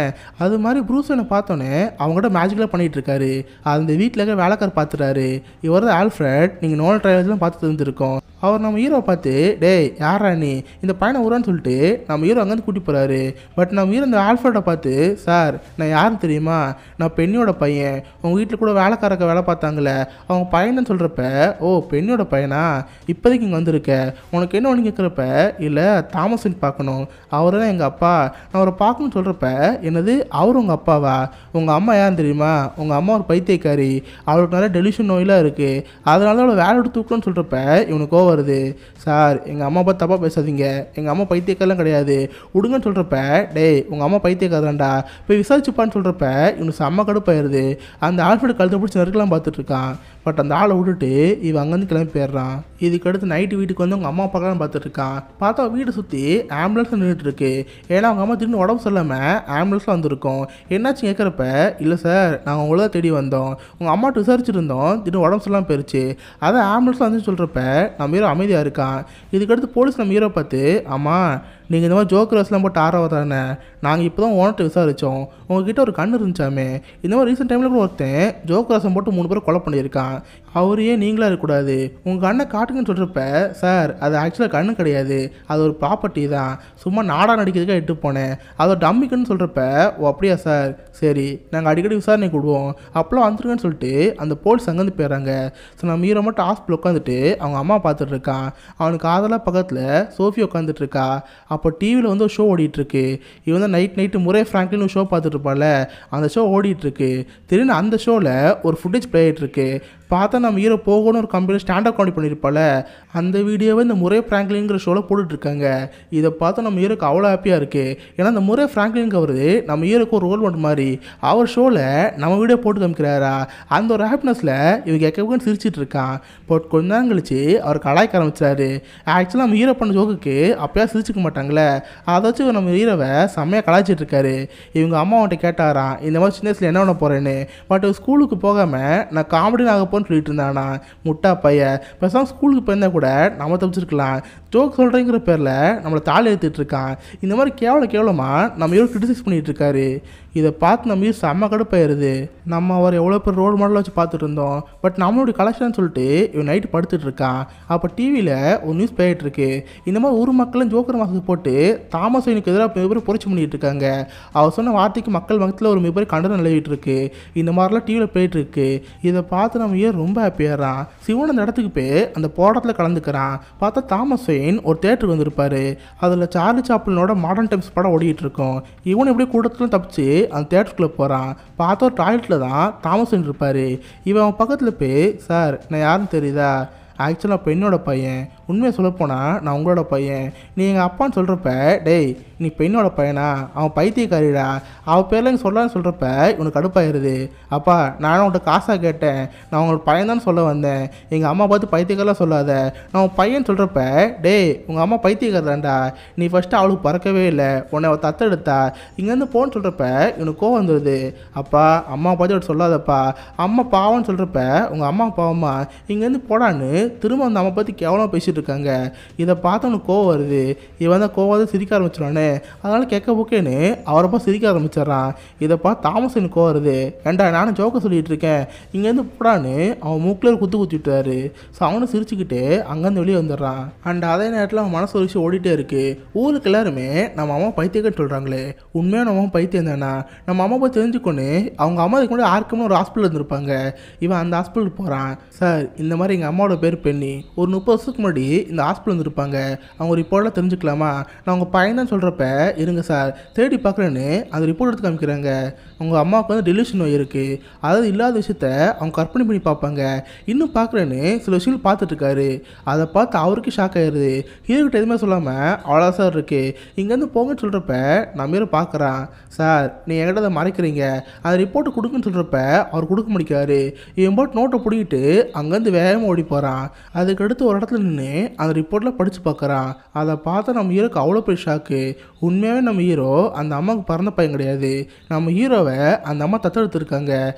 [SPEAKER 1] அது மாதிரி ப்ரூஸ் வெயினை பார்த்தோன்னே அவங்ககிட்ட மேஜிக்லாம் பண்ணிகிட்டு இருக்காரு. அந்த வீட்டில் இருக்க வேலைக்கார் பார்த்துட்டாரு. இவர் தான் ஆல்ஃப்ரட், நீங்கள் நோல் ட்ரைலர்ஸ்லாம் பார்த்து தெரிஞ்சிருக்கோம். அவர் நம்ம ஹீரோ பார்த்து, டேய் யாரா நீ, இந்த பையனை உரான்னு சொல்லிட்டு நம்ம ஹீரோ அங்கேருந்து கூட்டி போகிறாரு. பட் நம்ம ஹீரோ இந்த ஆல்ஃப்ரட்டை பார்த்து, சார் நான் யாருன்னு தெரியுமா, நான் பெண்ணியோட பையன், உங்கள் வீட்டில் கூட வேலைக்காரக்க வேலை பார்த்தாங்களே அவங்க பையன்னு சொல்கிறப்ப, ஓ பெண்ணியோட பையனா, இப்போதைக்கு இங்கே வந்திருக்க, உனக்கு என்ன ஒன்று கேட்குறப்ப, இல்லை தாமஸன் பார்க்கணும், அவர் தான் எங்கள் அப்பா, நான் அவரை பார்க்கணும்னு சொல்கிறப்ப, என்னது அவர் உங்கள் அப்பாவா, உங்கள் அம்மா யாருன்னு தெரியுமா, உங்கள் அம்மா ஒரு பைத்தியக்காரி, அவளுக்கு நிறைய டெலிஷன் நோயெலாம் இருக்குது, அதனால தான் அவளை வேலை எடுத்து தூக்கணும்னு சொல்கிறப்ப இவனுக்கு வருது. சார் எங்கள் அம்மா பார்த்து தப்பாக பேசாதீங்க, எங்கள் அம்மா பைத்தியக்காரெலாம் கிடையாது விடுங்கன்னு சொல்கிறப்ப, டேய் உங்கள் அம்மா பைத்தியக்காரன்டா போய் விசாரிச்சுப்பான்னு சொல்கிறப்ப இவனுக்கு செம்ம கடுப்பாயிருது. அந்த ஆல்ஃப்ரட் கழுத்தை பிடிச்சி நறுக்கலாம் பார்த்துட்ருக்கான். பட் அந்த ஆளை விட்டுட்டு இவன் அங்கேருந்து கிளம்பி போயிடுறான். இதுக்கடுத்து நைட்டு வீட்டுக்கு வந்து அவங்க அம்மா அப்பாக்கெல்லாம் பார்த்துட்ருக்கான். பார்த்தா வீட்டை சுற்றி ஆம்புலன்ஸ் நின்றுட்டு இருக்கு. ஏன்னா அவங்க அம்மா திடீர்னு உடம்பு சொல்லாமல் ஆம்புலன்ஸில் வந்திருக்கோம். என்னாச்சு கேட்குறப்ப, இல்லை சார் நாங்கள் உங்களை தான் தேடி வந்தோம், உங்கள் அம்மாட்ட விசாரிச்சுருந்தோம், திடீர்னு உடம்பு சொல்லாமல் போயிடுச்சு, அதான் ஆம்புலன்ஸில் வந்து சொல்கிறப்ப நம்ம ஹீரோ அமைதியாக இருக்கான். இதுக்கடுத்து போலீஸ் நம்ம ஹீரோ பார்த்து, ஆமாம் நீங்கள் இந்த மாதிரி ஜோக்கர் வசலாம் போட்டு ஆறவதானே, நாங்கள் இப்போ தான் ஓனர்கிட்ட விசாரித்தோம், உங்ககிட்ட ஒரு கண்ணு இருந்துச்சாமே, இந்த மாதிரி ரீசெண்ட் டைமில் கூட ஒருத்தன் ஜோக்கர் ரசம் போட்டு 3 பேர் கொலை பண்ணியிருக்கான், அவர் ஏன் நீங்களாக இருக்கக்கூடாது, உங்கள் கண்ணை காட்டுங்கன்னு சொல்கிறப்ப, சார் அது ஆக்சுவலாக கண்ணு கிடையாது, அது ஒரு ப்ராப்பர்ட்டி தான், சும்மா நாடா நடிக்கிறதுக்காக எட்டு போனேன், அதோட டம்மிக்குன்னு சொல்கிறப்ப, ஓ அப்படியா சார், சரி நாங்கள் அடிக்கடி விசாரணை கொடுவோம், அப்போலாம் வந்துருங்கன்னு சொல்லிட்டு அந்த போலீஸ் அங்கேருந்து போயிடறாங்க. ஸோ நம்ம ஹீரோ மட்டும் ஹாஸ்பிட்டல் உட்காந்துட்டு அவங்க அம்மா பார்த்துட்டு இருக்கான். அவனுக்கு ஆதலாக பக்கத்தில் சோஃபி உட்காந்துட்டு இருக்கா. அப்போ டிவியில் வந்து ஒரு ஷோ ஓடிட்டுருக்கு. இவன் தான் நைட்டு முறை ஃப்ராங்க்லின் ஒரு ஷோ பார்த்துட்டு இருப்பாள், அந்த ஷோ ஓடிட்டுருக்கு. திடீர்னு அந்த ஷோவில் ஒரு ஃபுட்டேஜ் ப்ளே ஆகிட்டுருக்கு. பார்த்தா நம்ம ஹீரோ போகணும் ஒரு கம்பெனியில் ஸ்டாண்டப் காமெடி பண்ணியிருப்பாள், அந்த வீடியோவை இந்த முறை ஃப்ராங்க்லின்ங்கிற ஷோவில் போட்டுட்ருக்காங்க. இதை பார்த்தா நம்ம ஹீரோக்கு அவ்வளோ ஹாப்பியாக இருக்குது. ஏன்னா அந்த முறை ஃப்ராங்க்லின்க்கு அவரு நம்ம ஹீரோக்கு ஒரு ரோல் பண்ணுற மாதிரி அவர் ஷோவில் நம்ம வீடியோ போட்டு காமிக்கிறாரா, அந்த ஒரு ஹாப்பினஸில் இவங்க எக்கன்னு சிரிச்சிட்டு இருக்கான். பட் கொஞ்ச நேரம் கழிச்சு அவர் கலாய்க்க ஆரம்பிச்சாரு. ஆக்சுவலாக நம்ம ஹீரோ பண்ண ஜோக்குக்கு அப்போயா சிரிச்சிக்க மாட்டாங்களே, அதை வச்சு நம்ம ஹீரோவை செம்மையாக கலாய்ச்சிட்டு இருக்காரு. இவங்க அம்மா அவன்கிட்ட கேட்டாராம், இந்த மாதிரி சின்ன வயசில் என்ன பண்ண போகிறேன்னு. பட் ஸ்கூலுக்கு போகாமல் நான் காமெடின்னு ஆக சொல்லிட்டு இருந்தானா, முட்டா பையன் பேசாம ஸ்கூலுக்கு போயிருந்தா கூட நம்ம தப்பிச்சிருக்கலாம், ஜோக் சொல்கிறேங்கிற பேரில் நம்மளை தாலி எடுத்துட்டு இருக்கான். இந்த மாதிரி கேவலமாக நம்ம ஹீரோ கிரிட்டிசைஸ் பண்ணிட்டு இருக்காரு. இதை பார்த்து நம்ம ஹீரோ செம்ம கடுப்பாயிருது. நம்ம அவர் எவ்வளோ பேர் ரோல் மாடலாக வச்சு பார்த்துட்டு இருந்தோம், பட் நம்மளுடைய கலெக்ஷன் சொல்லிட்டு இவன் நைட்டு படுத்துட்டு இருக்கான். அப்போ டிவியில் ஒரு நியூஸ் போயிட்டு இருக்கு. இந்த மாதிரி ஊர் மக்களும் ஜோக்கர் மாஸ்க்கு போட்டு தாமஸ் வெயினுக்கு எதிராக மிகப்பெரிய புரட்சி பண்ணிட்டு இருக்காங்க. அவர் சொன்ன வார்த்தைக்கு மக்கள் மகத்தில் ஒரு மிகப்பெரிய கண்டனம் நிலவிட்டு இருக்கு. இந்த மாதிரிலாம் டிவியில் போயிட்டு இருக்கு. இதை பார்த்து நம்ம ஹீரோ ரொம்ப ஹாப்பியாகிறான். சிவன் அந்த இடத்துக்கு போய் அந்த போராட்டத்தில் கலந்துக்கிறான். பார்த்தா தாமஸ் வெயின் ஒரு தேட்டருக்கு வந்திருப்பாரு. அதில் சார்லி சாப்ளினோட மாடர்ன் டைம்ஸ் படம் ஓடிட்டு இருக்கும். இவன் எப்படியே கூட்டத்தில் தப்பிச்சு அந்த தேட்டருக்குள்ளே போகிறான். பார்த்தா ஒரு டாய்லெட்டில் தான் தாமஸ் வெயின் இருப்பார். இவன் பக்கத்தில் போய், சார் நான் யாருன்னு தெரியுதா, ஆக்சுவலாக இப்போ என்னோட பையன், உண்மையை சொல்லப்போனால் நான் உங்களோட பையன், நீ எங்கள் அப்பான்னு சொல்கிறப்ப, டேய் நீ பெண்ணோட பையனா, அவன் பைத்தியக்காரிடா, அவன் பேரில் இங்கே சொல்லலான்னு சொல்கிறப்ப இவனுக்கு கடுப்பாயிருது. அப்பா நானும் உன்கிட்ட காசாக கேட்டேன், நான் உங்களோட பையன் தான் சொல்ல வந்தேன், எங்கள் அம்மா பார்த்து பைத்தியக்காரெலாம் சொல்லாத, நான் உன் பையன் சொல்கிறப்ப, டேய் உங்கள் அம்மா பைத்தியக்காரதாண்டா, நீ ஃபஸ்ட்டு அவளுக்கு பறக்கவே இல்லை, உன்னை அவள் தத்தெடுத்தா, இங்கேருந்து போன்னு சொல்கிறப்ப இவனுக்கு கோவம் வந்துடுது. அப்பா அம்மா பார்த்து அவள் சொல்லாதப்பா, அம்மா பாவம்னு சொல்கிறப்ப உங்கள் அம்மா பாவமா, இங்கேருந்து போடான்னு திரும்ப அந்த அம்மா பற்றி கேவலமாக பேசிகிட்டு இருக்காங்க. இதை பார்த்து அவனுக்கு கோவம் வருது. இவன் தான் கோவம் சிரிக்க ஆரம்பிச்சிடானே, அதனால கேட்க போக்கேன்னு அவரப்பா சிரிக்க ஆரம்பிச்சிடறான். இதை பார்த்து தாமஸ் எனக்கு கோவம் வருது. ஏண்டா நானும் ஜோக்க சொல்லிட்டு இருக்கேன், இங்கேருந்து போடான்னு அவன் மூக்கில் குத்திட்டாரு. ஸோ அவனும் சிரிச்சுக்கிட்டு அங்கேருந்து வெளியே வந்துடுறான். அண்ட் அதே நேரத்தில் அவன் மனசு ஒரு விஷயம் ஓடிட்டே இருக்கு. ஊருக்கு எல்லாருமே நம்ம அம்மா பைத்தியக்கன்னு சொல்கிறாங்களே, உண்மையாக நம்ம அம்மா பைத்தியம் தானா, நம்ம அம்மா போய் தெரிஞ்சுக்கொண்டு அவங்க அம்மா இதுக்கு முன்னாடி யாருக்குமே ஒரு ஹாஸ்பிட்டல் இருந்திருப்பாங்க. இவன் அந்த ஹாஸ்பிட்டலுக்கு போகிறான். சார் இந்த மாதிரி எங்கள் அம்மாவோட பேர் பெண்ணி, ஒரு 30 வருஷத்துக்கு முன்னாடி இந்த ஹாஸ்பிட்டல் வந்துருப்பாங்க, அவங்க ரிப்போர்ட்லாம் தெரிஞ்சுக்கலாமா, நான் உங்கள் பையன் தான் சொல்கிறப்ப, இருங்க சார் தேடி பார்க்குறேன்னு அந்த ரிப்போர்ட் எடுத்து காமிக்கிறாங்க. உங்கள் அம்மாவுக்கு வந்து டெலிஷன் நோய் இருக்குது, அதாவது இல்லாத விஷயத்த அவங்க கற்பனை பண்ணி பார்ப்பாங்க, இன்னும் பார்க்குறேன்னு சில விஷயங்கள் பார்த்துட்ருக்காரு. அதை பார்த்து அவருக்கு ஷாக் ஆயிடுது. ஹீரோக்கிட்ட எதுவுமே சொல்லாமல் அவ்வளோ சார் இருக்குது, இங்கேருந்து போங்கன்னு சொல்கிறப்ப நம்ம ஹீரோ பார்க்குறான். சார் நீ என்கிட்ட அதை மறைக்கிறீங்க, அந்த ரிப்போர்ட்டை கொடுக்குன்னு சொல்கிறப்ப அவர் கொடுக்க முடிக்காரு. இவன் போட்டு நோட்டை பிடிக்கிட்டு அங்கேருந்து வேகமாக ஓடி போகிறான். அதுக்கடுத்து ஒரு இடத்துல நின்று அந்த ரிப்போர்ட்டில் படித்து பார்க்குறான். அதை பார்த்தா நம்ம ஹீரோக்கு அவ்வளோ பெரிய ஷாக்கு. உண்மையாகவே நம்ம ஹீரோ அந்த அம்மாவுக்கு பிறந்த பையன் கிடையாது, நம்ம ஹீரோவை அந்த அம்மா தத்தெடுத்துருக்காங்க.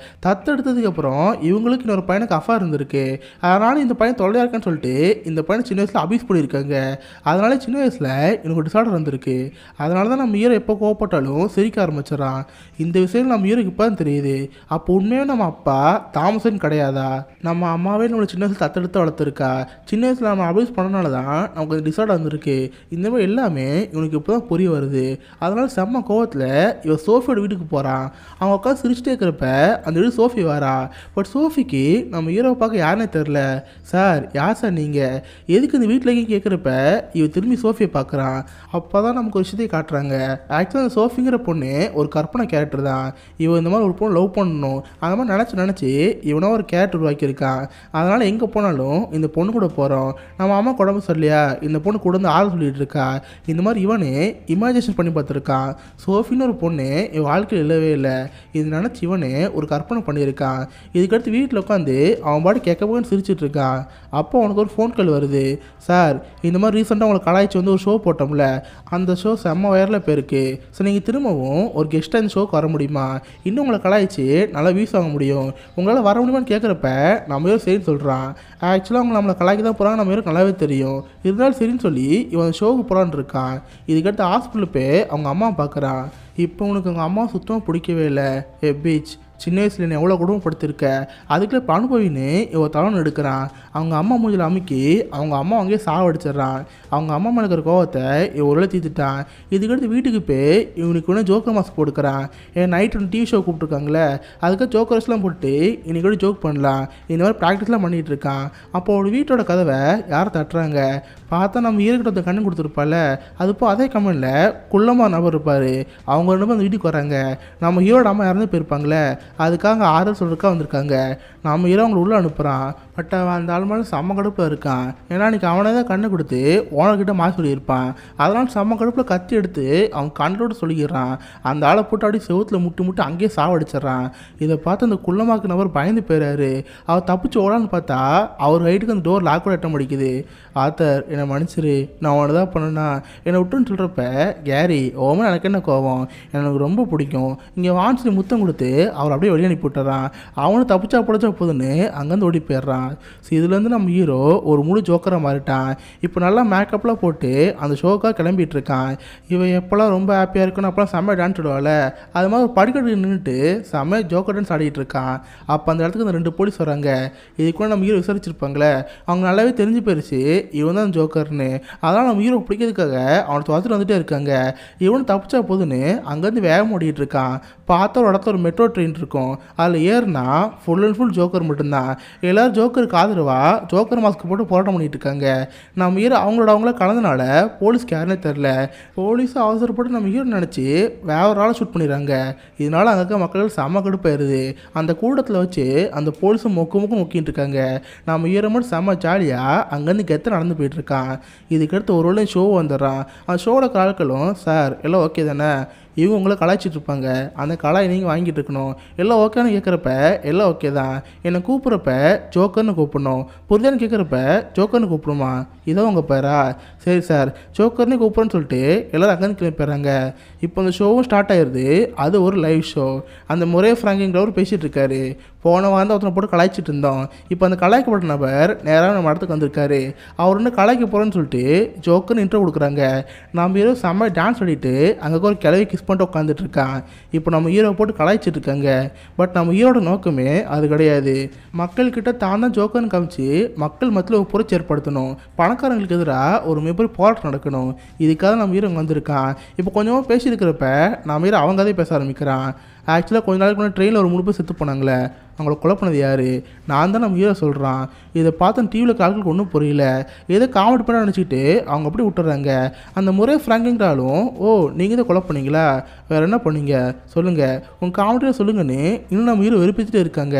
[SPEAKER 1] தத்தெடுத்ததுக்கப்புறம் இவங்களுக்கு இன்னொரு பையனுக்கு அஃபா இருந்திருக்கு. அதனால் இந்த பையன் தொல்லையாக இருக்கான்னு சொல்லிட்டு இந்த பையனை சின்ன வயசில் அபியூஸ் பண்ணியிருக்காங்க. அதனால சின்ன வயசில் எனக்கு டிசார்டர் வந்திருக்கு. அதனால தான் நம்ம ஹீரோ எப்போ கோவப்பட்டாலும் சிரிக்க ஆரம்பிச்சிடறான். இந்த விஷயம் நம்ம ஹீரோக்கு இப்போ தான் தெரியுது. அப்போ உண்மையாக நம்ம அப்பா தாமசன் கிடையாதா, நம்ம அம்மாவே நம்மளை சின்ன வயசில் தத்தெடுத்து வளர்த்துருக்கா, சின்ன வயசில் நம்ம அபியூஸ் பண்ணனால தான் நமக்கு அந்த டிசார்டர் வந்திருக்கு. இந்த மாதிரி எல்லாமே இவனுக்கு இப்போ தான் புரிய வருது. அதனால செம்ம கோவத்தில் இவன் சோஃபியோட வீட்டுக்கு போகிறான். அவன் உட்காந்து சிரிச்சுட்டே இருக்கிறப்ப அந்த வீடு சோஃபி வரா. பட் சோஃபிக்கு நம்ம ஹீரோவை பார்க்க யாருன்னே தெரில. சார் யார் சார் நீங்கள், எதுக்கு இந்த வீட்டில் கேட்குறப்ப இவன் திரும்பி சோஃபியை பார்க்குறான். அப்போ தான் நமக்கு ஒரு விஷயத்தை காட்டுறாங்க. ஆக்சுவலாக அந்த சோஃபிங்கிற பொண்ணு ஒரு கற்பனை கேரக்டர் தான். இவன் இந்த மாதிரி ஒரு பொண்ணு லவ் பண்ணணும் அந்த மாதிரி நினச்சி இவனோ ஒரு கேரக்டர் உருவாக்கியிருக்கான். அதனால் எங்கே போனாலும் இந்த பொண்ணு கூட போகிறோம், நம்ம என் மாமா உடம்பு சரியில்லையா, இந்த பொண்ணு கூட வந்து ஆள் சொல்லிட்டு இருக்கா. இந்த மாதிரி இவனே இமேஜினேஷன் பண்ணி பார்த்துருக்கான். சோஃபின்னு ஒரு பொண்ணு என் வாழ்க்கையில் இல்லவே இல்லை. இது நினச்சி இவனே ஒரு கற்பனை பண்ணியிருக்கான். இதுக்கடுத்து வீட்டில் உட்காந்து அவன் பாட்டு கேட்க போகன்னு சிரிச்சிட்டு இருக்கான். அப்போ அவனுக்கு ஒரு ஃபோன் கால் வருது. சார், இந்த மாதிரி ரீசெண்டாக உங்களை கலாய்ச்சி வந்து ஒரு ஷோ போட்டோம்ல, அந்த ஷோ செம்ம வைரலாக போயிருக்கு. ஸோ நீங்கள் திரும்பவும் ஒரு கெஸ்ட்டாக இந்த ஷோக்கு வர முடியுமா? இன்னும் உங்களை கலாய்ச்சி நல்லா வியூஸ் வாங்க முடியும். உங்களால் வர முடியுமான்னு கேட்குறப்ப நம்ம ஏதோ சரின்னு சொல்கிறான். ஆக்சுவலாக அவங்க நம்மளை கலாய்க்க தான் போகிறாங்க, நம்ம நல்லாவே தெரியும். இருந்தாலும் சரின்னு சொல்லி இவன் ஷோவுக்கு போகிறான்னு இருக்கான். இதுக்கடுத்து ஹாஸ்பிட்டல் போய் அவங்க அம்மா பார்க்குறான். இப்போ உனக்கு அவங்க அம்மா சுத்தமாக பிடிக்கவே இல்லை. பீச் சின்ன வயசில் என்ன எவ்வளோ குடும்பப்படுத்திருக்க, அதுக்குள்ளே இப்போ அனுபவின்னு இவன் தலைவன் எடுக்கிறான். அவங்க அம்மா மூஞ்சில் அமுக்கி அவங்க அம்மா அங்கேயே சாவடிச்சிட்றான். அவங்க அம்மா மேலே இருக்கிற கோவத்தை இவன் ஒரு தீர்த்துட்டான். இதுக்கடுத்து வீட்டுக்கு போய் இவனுக்கு ஒன்று ஜோக்கர் மாஸ்க் போட்டுக்கிறான். ஏன் நைட் ஒன்று டிவி ஷோ கூப்பிட்ருக்காங்களே, அதுக்கு ஜோக்கர்ஸ்லாம் போட்டு இன்னைக்கு கூட ஜோக் பண்ணலாம், இந்த மாதிரி ப்ராக்டிஸ்லாம் பண்ணிகிட்டு இருக்கான். அப்போ ஒரு வீட்டோட கதவை யாரை தட்டுறாங்க பார்த்தா நம்ம ஈரக்கிட்ட கண்ணு கொடுத்துருப்பால, அதுப்போ அதே கமெண்டில் குள்ளமாக நபர் இருப்பார். அவங்க ரெண்டு பேரும் அந்த வீட்டுக்கு வராங்க. நம்ம ஹீரோட அம்மா இறந்து போயிருப்பாங்களே, அதுக்காக ஆறுதல் சொல்கிறதுக்காக வந்திருக்காங்க. நம்ம ஹீரோ அவங்களை உள்ளே அனுப்புகிறான். பட் அவன் அந்த ஆள் மேலே செம்ம கடுப்பில் இருக்கான். ஏன்னா இன்றைக்கி அவனே தான் கண்ணை கொடுத்து ஓனர்கிட்ட மாற்றி சொல்லியிருப்பான். அதனால் செம்ம கடுப்பில் கத்தி எடுத்து அவன் கண்ணோடு சொல்லிக்கிறான். அந்த ஆளை போட்டு அப்படியே செவுத்தில் முட்டு அங்கேயே சாவடிச்சிட்றான். இதை பார்த்து அந்த குள்ளமாக்கு நபர் பயந்து போயிறாரு. அவர் தப்பிச்சு ஓடான்னு பார்த்தா அவர் ஹைட்டுக்கு அந்த டோர் லாக் கூட எட்ட முடிக்குது. ஆத்தர், என்னை மன்னிச்சிரு, நான் அவனை தான் பண்ணேன்னா என்னை விட்டுன்னு சொல்கிறப்ப கேரி, ஓமன் எனக்கு என்ன கோவம், எனக்கு ரொம்ப பிடிக்கும், இங்கே வான்சி முத்தம் கொடுத்து அவர் அப்படியே வெளியே அனுப்பி விட்டுறான். அவனு தப்பிச்சா பிடிச்சா போதுன்னு அங்கேருந்து ஓடி போயிடுறான். ஸோ இதுலேருந்து நம்ம ஹீரோ ஒரு முழு ஜோக்கராக மாறிட்டான். இப்போ நல்லா மேக்கப்லாம் போட்டு அந்த ஷோக்காக கிளம்பிட்டு இருக்கான். இவன் எப்போல்லாம் ரொம்ப ஹாப்பியாக இருக்கணும் அப்போலாம் செம்மையாக டான்ஸ் ஆடுவாள். அது மாதிரி ஒரு படிக்கட்டு நின்றுட்டு செம்மையாக ஜோக்கர் டான்ஸ் ஆடிட்டு இருக்கான். அப்போ அந்த இடத்துக்கு அந்த 2 போலீஸ் வராங்க. இதுக்குள்ள நம்ம ஹீரோ விசாரிச்சிருப்பாங்களே, அவங்க நல்லாவே தெரிஞ்சு போயிடுச்சு இவன் தான் ஜோக்கர்னு. அதனால் நம்ம ஹீரோ பிடிக்கிறதுக்காக அவனை துரத்துட்டு வந்துட்டே இருக்காங்க. இவனு தப்பிச்சா போதுன்னு அங்கேருந்து வேகம் ஓடிட்டு இருக்கான். பார்த்த ஒரு இடத்துல ஒரு மெட்ரோ ட்ரெயின் இருக்கும். அதில் ஏறுனா ஃபுல் அண்ட் ஃபுல் ஜோக்கர் மட்டும்தான். எல்லோரும் ஜோக்கருக்கு ஆதரவாக ஜோக்கர் மாஸ்க் போட்டு போராட்டம் பண்ணிட்டு இருக்காங்க. நம்ம ஹீரோ அவங்கள கலந்தனால போலீஸ்க்கு யாருன்னே தெரில. போலீஸை அவசரப்பட்டு நம்ம ஹீரோ நினச்சி வேற ஒரு ஆளை ஷூட் பண்ணிடுறாங்க. இதனால் அங்கே இருக்க மக்கள் செம்ம கடுப்பாயிருது. அந்த கூட்டத்தில் வச்சு அந்த போலீஸும் மொக்கு நோக்கிட்டு இருக்காங்க. நம்ம ஹீரோ மட்டும் செம்ம ஜாலியாக அங்கேருந்து கெத்த நடந்து போயிட்டுருக்கான். இதுக்கடுத்து ஒரு வேளை ஷோ வந்துடுறான். அந்த ஷோவோட ஆட்களும், சார் எல்லாம் ஓகே தானே, இவங்க உங்களை கலாய்ச்சிட்டு இருப்பாங்க, அந்த கலாய் நீங்கள் வாங்கிட்டு இருக்கணும், எல்லாம் ஓகேன்னு கேட்குறப்ப எல்லாம் ஓகே தான், என்னை கூப்பிட்றப்ப ஜோக்கர்னு கூப்பிடணும், புரியுதான்னு கேட்குறப்ப ஜோக்கர்னு கூப்பிடுமா, இதான் உங்கள் பேரா, சரி சார் ஜோக்கர்னு கூப்பிட்றேன்னு சொல்லிட்டு எல்லோரும் அங்கேருந்து கிளம்பி போயிடுறாங்க. இப்போ அந்த ஷோவும் ஸ்டார்ட் ஆயிடுது. அது ஒரு லைவ் ஷோ. அந்த முரே ஃப்ராங்கிங்கிறவர் பேசிகிட்டு இருக்காரு. போன வாரம் ஒருத்தனை போட்டு கலாய்ச்சிட்டு இருந்தோம். இப்போ அந்த கலாய்க்கப்பட்ட நபர் நேராக நம்ம இடத்துக்கு வந்திருக்காரு. அவர் வந்து கலாய்க்க போகிறேன்னு சொல்லிட்டு ஜோக்கர்னு இன்ட்ரோ கொடுக்குறாங்க. நம்ம ஹீரோ செம்ம டான்ஸ் ஆடிட்டு அங்கே ஒரு கிளவி கிஸ் பண்ணிட்டு உட்காந்துட்டு இருக்கான். இப்போ நம்ம ஹீரோ போட்டு கலாய்ச்சிட்டு இருக்காங்க. பட் நம்ம ஹீரோட நோக்கமே அது கிடையாது. மக்கள்கிட்ட தான் தான் ஜோக்கர்னு காமிச்சு மக்கள் மத்தியில் ஒரு புரட்சி ஏற்படுத்தணும், பணக்காரங்களுக்கு எதிராக ஒரு மிகப்பெரிய போராட்டம் நடக்கணும். இதுக்காக நம்ம ஹீரோ வந்திருக்கான். இப்போ கொஞ்சமாக பேசியிருக்கிறப்ப நம்ம ஹீரோ அவங்க கதையை பேச ஆரம்பிக்கிறான். ஆக்சுவலாக கொஞ்ச நாளைக்கு முன்னாடி ட்ரெயினில் ஒரு 3 பேர் செத்து போனாங்களே, அவங்கள கொலை பண்ணது யார், நான் தான் நம்ம ஹீரோ சொல்கிறான். இதை பார்த்து டிவியில் ஆட்களுக்கு ஒன்றும் புரியல. ஏதோ காமெடி பண்ண நினச்சிக்கிட்டு அவங்க அப்படி விட்டுறாங்க. அந்த முறை ஃப்ராங்கிங்கிறாலும், ஓ நீங்கள் தான் கொலை பண்ணீங்களா, வேறு என்ன பண்ணீங்க சொல்லுங்கள், உங்கள் காமெடியில் சொல்லுங்கன்னு இன்னும் நம்ம ஹீரோ வெறுப்பிச்சுட்டு இருக்காங்க.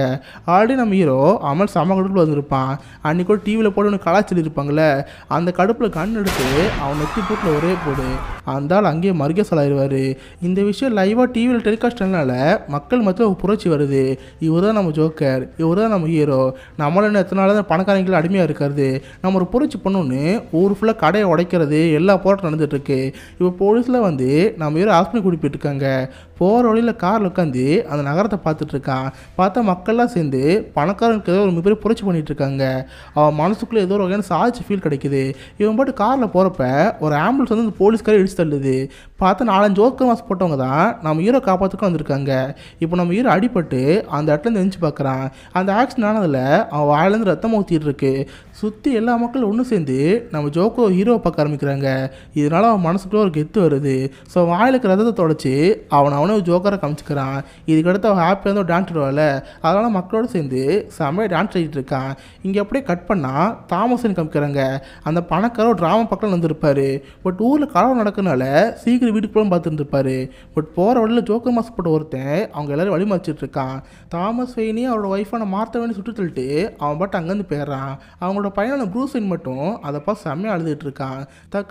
[SPEAKER 1] ஆல்ரெடி நம்ம ஹீரோ அமல் செம்ம கடுப்பில் வந்திருப்பான். அன்றைக்கி கூட டிவியில் போட்டு ஒன்று கலாய்ச்சி இருப்பாங்களே, அந்த கடுப்பில் கண் எடுத்து அவன் நெத்தி போட்டில் ஒரே போடு, அந்த ஆள் அங்கேயே மறுக்க சொல்லாயிருவார். இந்த விஷயம் லைவாக டிவியில் டெலிகாஸ்ட் பண்ணனால மக்கள் மத்தியில் ஒரு புரட்சி வருது. இவர் தான் நம்ம ஜோக்கர், இவர் தான் நம்ம ஹீரோ, நம்மள எத்தனை நாள் தான் பணக்காரங்களுக்கு அடிமையாக இருக்கிறது, நம்ம ஒரு புரட்சி பண்ணோன்னு ஊர் ஃபுல்லாக கடையை உடைக்கிறது எல்லா போராட்டம் நடந்துகிட்ருக்கு. இப்போ போலீஸில் வந்து நம்ம ஹீரோ ஹாஸ்பிட்டல் கூட்டிகிட்டு போயிட்டுருக்காங்க. போகிற வழியில் காரில் உட்காந்து அந்த நகரத்தை பார்த்துட்ருக்கான். பார்த்தா மக்கள்லாம் சேர்ந்து பணக்காரங்களுக்கு ஏதோ ஒரு மிகப்பெரிய புரட்சி பண்ணிகிட்ருக்காங்க. அவன் மனசுக்குள்ளே ஏதோ ஒரு வகையான சாதிச்சு ஃபீல் கிடைக்குது. இவன் பாட்டு காரில் போகிறப்ப ஒரு ஆம்புலன்ஸ் வந்து அந்த போலீஸ்காரே இடிச்சு தள்ளுது. பார்த்தா 4-5 ஜோக்கர் மாஸ்க் போட்டவங்க தான் நம்ம ஹீரோ காப்பாற்றுக்கும் வந்திருக்காங்க. இப்போ நம்ம ஹீரோ அடிபட்டு அந்த இடத்துல எந்திரிச்சு பார்க்குறான். அந்த ஆக்சிடென்ட் ஆனதில் அவன் வாயிலேருந்து ரத்தம் ஊற்றிட்டு இருக்கு. சுற்றி எல்லா மக்களும் ஒன்று சேர்ந்து நம்ம ஜோக்கோ ஹீரோவை பார்க்க ஆரம்பிக்கிறாங்க. இதனால் அவன் மனசுக்குள்ளே ஒரு கெத்து வருது. ஸோ வாயில் இருக்கிற ரத்தத்தை தொடச்சி அவனை அவனே ஒரு ஜோக்கரை காமிச்சிக்கிறான். இதுக்கடுத்து அவன் ஹாப்பியாக வந்து ஒரு டான்ஸ் ஆடுவாள். அதனால் மக்களோடு சேர்ந்து செம்மையாக டான்ஸ் ஆடிட்டு இருக்கான். இங்கே அப்படியே கட் பண்ணால் தாமஸ்ன்னு காமிக்கிறாங்க. அந்த பணக்கார ஒரு டிராமா பக்கம் வந்துருப்பாரு. பட் ஊரில் கலவரம் நடக்கிறதுனால சீக்கிரம் வீட்டுக்கு போய் பார்த்துருந்துருப்பாரு. பட் போகிற வழியில் ஜோக்கர் மாஸ்க் போட்ட ஒருத்தன் அவங்க எல்லாரும் வழி மறைச்சிட்டு இருக்கான். தாமஸ் வெயினி அவரோட ஒய்ஃபான மார்த்த வேணி சுட்டு தள்ளிட்டு அவன் பாட்டு அங்கேருந்து போயிடுறான். அவங்களோட பையனான ப்ரூஸ் வெயின் மட்டும் அதை பார்த்து செம்மையாக அழுதுட்டு இருக்கான்.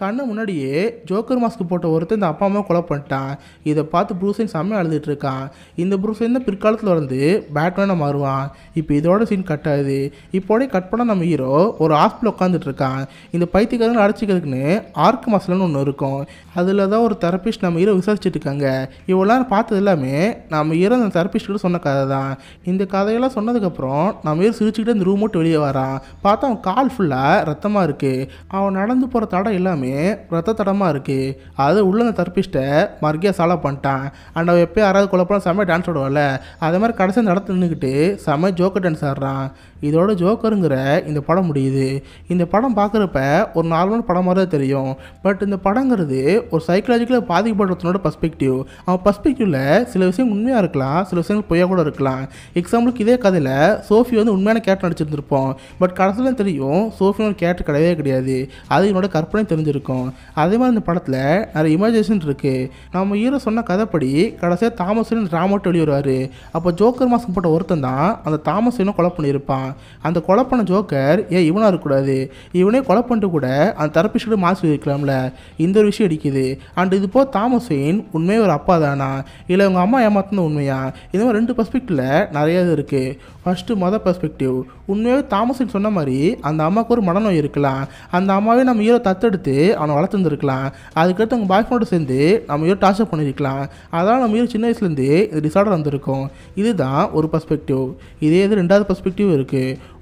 [SPEAKER 1] கண்ணு முன்னாடியே ஜோக்கர் மாஸ்க் போட்ட ஒருத்தன் இந்த அப்பா அம்மா கொலை பண்ணிட்டான். இதை பார்த்து ப்ரூஸ் வெயின் செம்மையாக அழுதுட்டு இருக்கான். இந்த ப்ரூஸ் வெயின் தான் பிற்காலத்தில் வந்து பேட்மேனாக மாறுவான். இப்போ இதோட சீன் கட் ஆகுது. இப்போடே கட் பண்ணால் நம்ம ஹீரோ ஒரு ஹாஸ்பிட்டல் உட்காந்துட்டு இருக்கான். இந்த பைத்தியக்காரங்க அடைச்சிக்கிறதுக்குன்னு ஆர்க் மசாலான்னு ஒன்று இருக்கும். அதில் தான் ஒரு தெரப்பிஸ்ட் நம்ம ஹீரோ விசாரிச்சுட்டு இருக்காங்க. இவ்வளோ பார்த்தது எல்லாமே நம்ம ஹீரோ அந்த தெரப்பிஸ்ட்டு சொன்ன கதை தான். இந்த கதையெல்லாம் சொன்னதுக்கப்புறம் நம்ம ஹீரோ சிரிச்சுக்கிட்டு அந்த ரூம் விட்டு வெளியே வரான். பார்த்தா அவன் கால் ஃபுல்லாக ரத்தமாக இருக்குது. அவன் நடந்து போகிற தடம் எல்லாமே ரத்த தடமாக இருக்குது. அது உள்ள அந்த தெரப்பிஸ்ட்டை மறுக்கையாக சாலா பண்ணிட்டான். அண்ட் அவன் எப்போயும் யாராவது குழப்பம் செம்மையாக டான்ஸ் ஆடுவாள். அதே மாதிரி கடைசி அந்த இடத்துல நின்றுக்கிட்டு செம்மையாக ஜோக்கர் டான்ஸ் ஆடுறான். இதோட ஜோக்கருங்கிற இந்த படம் முடியுது. இந்த படம் பார்க்குறப்ப ஒரு நார்மலான படம் மாதிரி தான் தெரியும். பட் இந்த படங்கிறது ஒரு சைக்கலாஜிக்கலாக பாதிக்கப்படுறதுனோட பர்ஸ்பெக்டிவ். அவன் பர்ஸ்பெக்டிவில் சில விஷயம் உண்மையாக இருக்கலாம், சில விஷயங்கள் பொய்யா கூட இருக்கலாம். எக்ஸாம்பிளுக்கு இதே கதையில் சோஃபி வந்து உண்மையான கேரக்டர் நடிச்சிருந்துருப்போம். பட் கடைசியில் தெரியும் சோஃபி ஒரு கேரக்டர் கிடையவே கிடையாது. அது என்னோட கற்பனை தெரிஞ்சிருக்கும். அதே மாதிரி இந்த படத்தில் நிறைய இமேஜினேஷன் இருக்குது. நம்ம ஹீரோ சொன்ன கதைப்படி கடைசியாக தாமஸ் ராமோட்டு வெளியே வருவார். அப்போ ஜோக்கர் மாஸ்க் போட்ட ஒருத்தன் தான் அந்த தாமஸ் கொலை பண்ணியிருப்பான். அந்த கொலை பண்ண ஜோக்கர் ஏன் இவனாக இருக்கக்கூடாது, இவனே கொலை பண்ணிட்டு கூட அந்த தெரப்பிஸ்ட்டு மாஸ்க் இருக்கலாம்ல. இந்த ஒரு விஷயம் அடிக்குது. அண்ட் இது போல் தாமஸ் வெயின் உண்மையே ஒரு அப்பா தானா இல்லை அவங்க அம்மா ஏமாத்தின உண்மையா? இந்த மாதிரி ரெண்டு பெர்ஸ்பெக்டிவில் நிறைய இது இருக்குது. ஃபஸ்ட்டு மொதல் பெர்ஸ்பெக்டிவ், உண்மையாகவே தாமஸ் வெயின் சொன்ன மாதிரி அந்த அம்மாவுக்கு ஒரு மனநோய் இருக்கலாம். அந்த அம்மாவே நம்ம ஹீரோ தத்தெடுத்து அவனை வளர்த்துருந்துருக்கலாம். அதுக்கடுத்து அவங்க பாய் ஃப்ரெண்டோட சேர்ந்து நம்ம ஹீரோ டார்ச்சர் பண்ணியிருக்கலாம். அதனால் நம்ம ஹீரோ சின்ன வயசுலேருந்து இந்த டிசார்டர் வந்திருக்கும். இதுதான் ஒரு பெர்ஸ்பெக்டிவ். இதே இது ரெண்டாவது பெர்ஸ்பெக்டிவ் இருக்குது.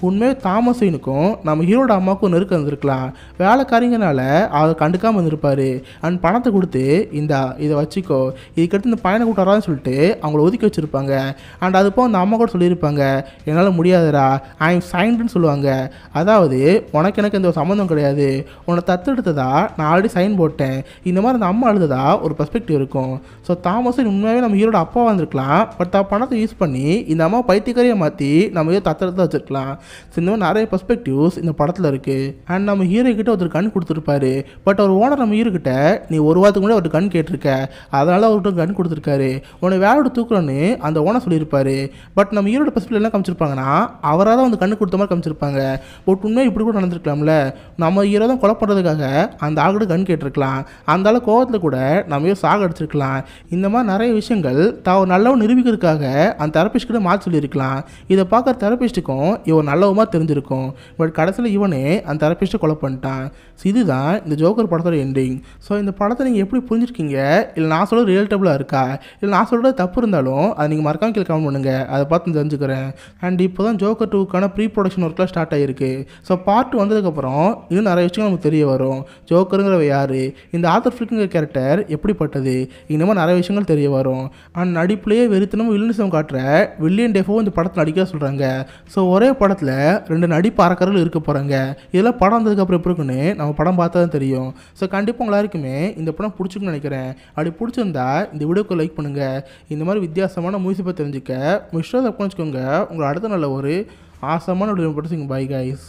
[SPEAKER 1] உண்மையாக தாமஸ் வெயினுக்கும் நம்ம ஹீரோட அம்மாவுக்கும் நெருக்கம் இருந்திருக்கலாம். வேலைக்காரிங்கனால அவர் கண்டுக்காமல் இருந்திருப்பார். அண்ட் பணத்தை கொடுத்து இதை வச்சுக்கோ, இதுக்கடுத்து இந்த பையனை கூட்டாரான்னு சொல்லிட்டு அவங்கள ஒதுக்கி வச்சுருப்பாங்க. அண்ட் அதுப்போ அந்த அம்மா கூட சொல்லியிருப்பாங்க, என்னால் முடியாதுடா, ஐ எம் சைன்டுன்னு சொல்லுவாங்க. அதாவது எனக்கு எந்த சம்மந்தம் கிடையாது, உன்னை தத்தெடுத்ததா நான் ஆல்ரெடி சைன் போட்டேன். இந்த மாதிரி அந்த அம்மா அழுததா ஒரு பெர்ஸ்பெக்டிவ் இருக்கும். ஸோ தாமஸ் உண்மையாகவே நம்ம ஹீரோட அப்பா வந்திருக்கலாம். பட் பணத்தை யூஸ் பண்ணி இந்த அம்மா பைத்தியக்காரியை மாற்றி நம்ம ஹீரோ தத்தெடுத்து வச்சுருக்கலாம். ஸோ இந்த மாதிரி நிறைய பெர்ஸ்பெக்டிவ்ஸ் இந்த படத்தில் இருக்குது. அண்ட் நம்ம ஹீரோ கிட்ட ஒருத்தர் கண் கொடுத்துருப்பாரு. பட் அவர் ஓனர் நம்ம ஹீரோ கிட்ட நீ ஒரு வாரத்துக்கு முன்னாடி அவர்கிட்ட கண் கேட்டிருக்க, அதனால அவர்கிட்ட கண் கொடுத்துருக்காரு, உன்னை வேலையோட தூக்குறோன்னு அந்த ஓனர் சொல்லியிருப்பாரு. பட் நம்ம ஹீரோட பெர்ஸ்பெக்டிவ் என்ன காமிச்சிருப்பாங்கன்னா அவராக தான் வந்து கண்ணு கொடுத்த மாதிரி காமிச்சிருப்பாங்க. பட் உண்மையாக இப்படி கூட நடந்திருக்கலாம்ல. நம்ம ஹீரோ தான் கொலை பண்ணுறதுக்காக அந்த ஆளுகிட்ட கண் கேட்டிருக்கலாம். அந்த ஆளு கோவத்தில் கூட நம்ம ஹீரோ சாக அடிச்சிருக்கலாம். இந்த மாதிரி நிறைய விஷயங்கள் தான் நல்லவன் நிரூபிக்கிறதுக்காக அந்த தெரபிஸ்ட் கிட்ட மாற்றி சொல்லியிருக்கலாம். இதை பார்க்குற தெரபிஸ்ட்டுக்கும் இவன் நல்லவமாக தெரிஞ்சிருக்கும். பட் கடைசியில் இவனே அந்த தெரபிஸ்ட்டை கொலை பண்ணிட்டான். ஸோ இதுதான் இந்த ஜோக்கர் படத்தோட எண்டிங். ஸோ இந்த படத்தை நீங்கள் எப்படி புரிஞ்சிருக்கீங்க, இல்லை நான் சொல்கிறது ரியல்டபுளாக இருக்கா, இல்லை நான் சொல்கிறது தப்பு இருந்தாலும் அதை நீங்கள் மறக்காம கீழே கமெண்ட் பண்ணுங்கள், அதை பார்த்து தெரிஞ்சுக்கிறேன். அண்ட் இப்போ தான் ஜோக்கர் 2க்கான ப்ரீ ப்ரொடக்ஷன் ஒர்க்லாம் ஸ்டார்ட் ஆகிருக்கு. ஸோ பார்ட் வந்ததுக்கப்புறம் இன்னும் நிறைய விஷயங்கள் நமக்கு தெரிய வரும். ஜோக்கருங்கிற யார், இந்த ஆர்தர் ஃபிளிக்ங்கிற கேரக்டர் எப்படிப்பட்டது, இந்த மாதிரி நிறைய விஷயங்கள் தெரிய வரும். அண்ட் நடிப்புலேயே வெறித்தனமும் வில்லனிசம் காட்டுற வில்லியம் டெஃபோ இந்த படத்தில் நடிக்க சொல்கிறாங்க. ஸோ ஒரே படத்தில் ரெண்டு நடிப்பு அரக்கர்கள் இருக்க போகிறாங்க. இதெல்லாம் படம் வந்ததுக்கப்புறம் எப்படி இருக்குன்னு நம்ம படம் பார்த்தா தான் தெரியும். ஸோ கண்டிப்பாக எல்லாருக்குமே இந்த படம் பிடிச்சிக்குன்னு நினைக்கிறேன். அப்படி பிடிச்சிருந்தா இந்த வீடியோக்கு லைக் பண்ணுங்கள். இந்த மாதிரி வித்தியாசமான மூவிஸை பற்றி தெரிஞ்சுக்க மிஸ்டர் தப்பு வச்சுக்கோங்க. உங்களை அடுத்த நல்ல ஒரு ஆசமான வீடியோ போட்டு பாய் கைஸ்.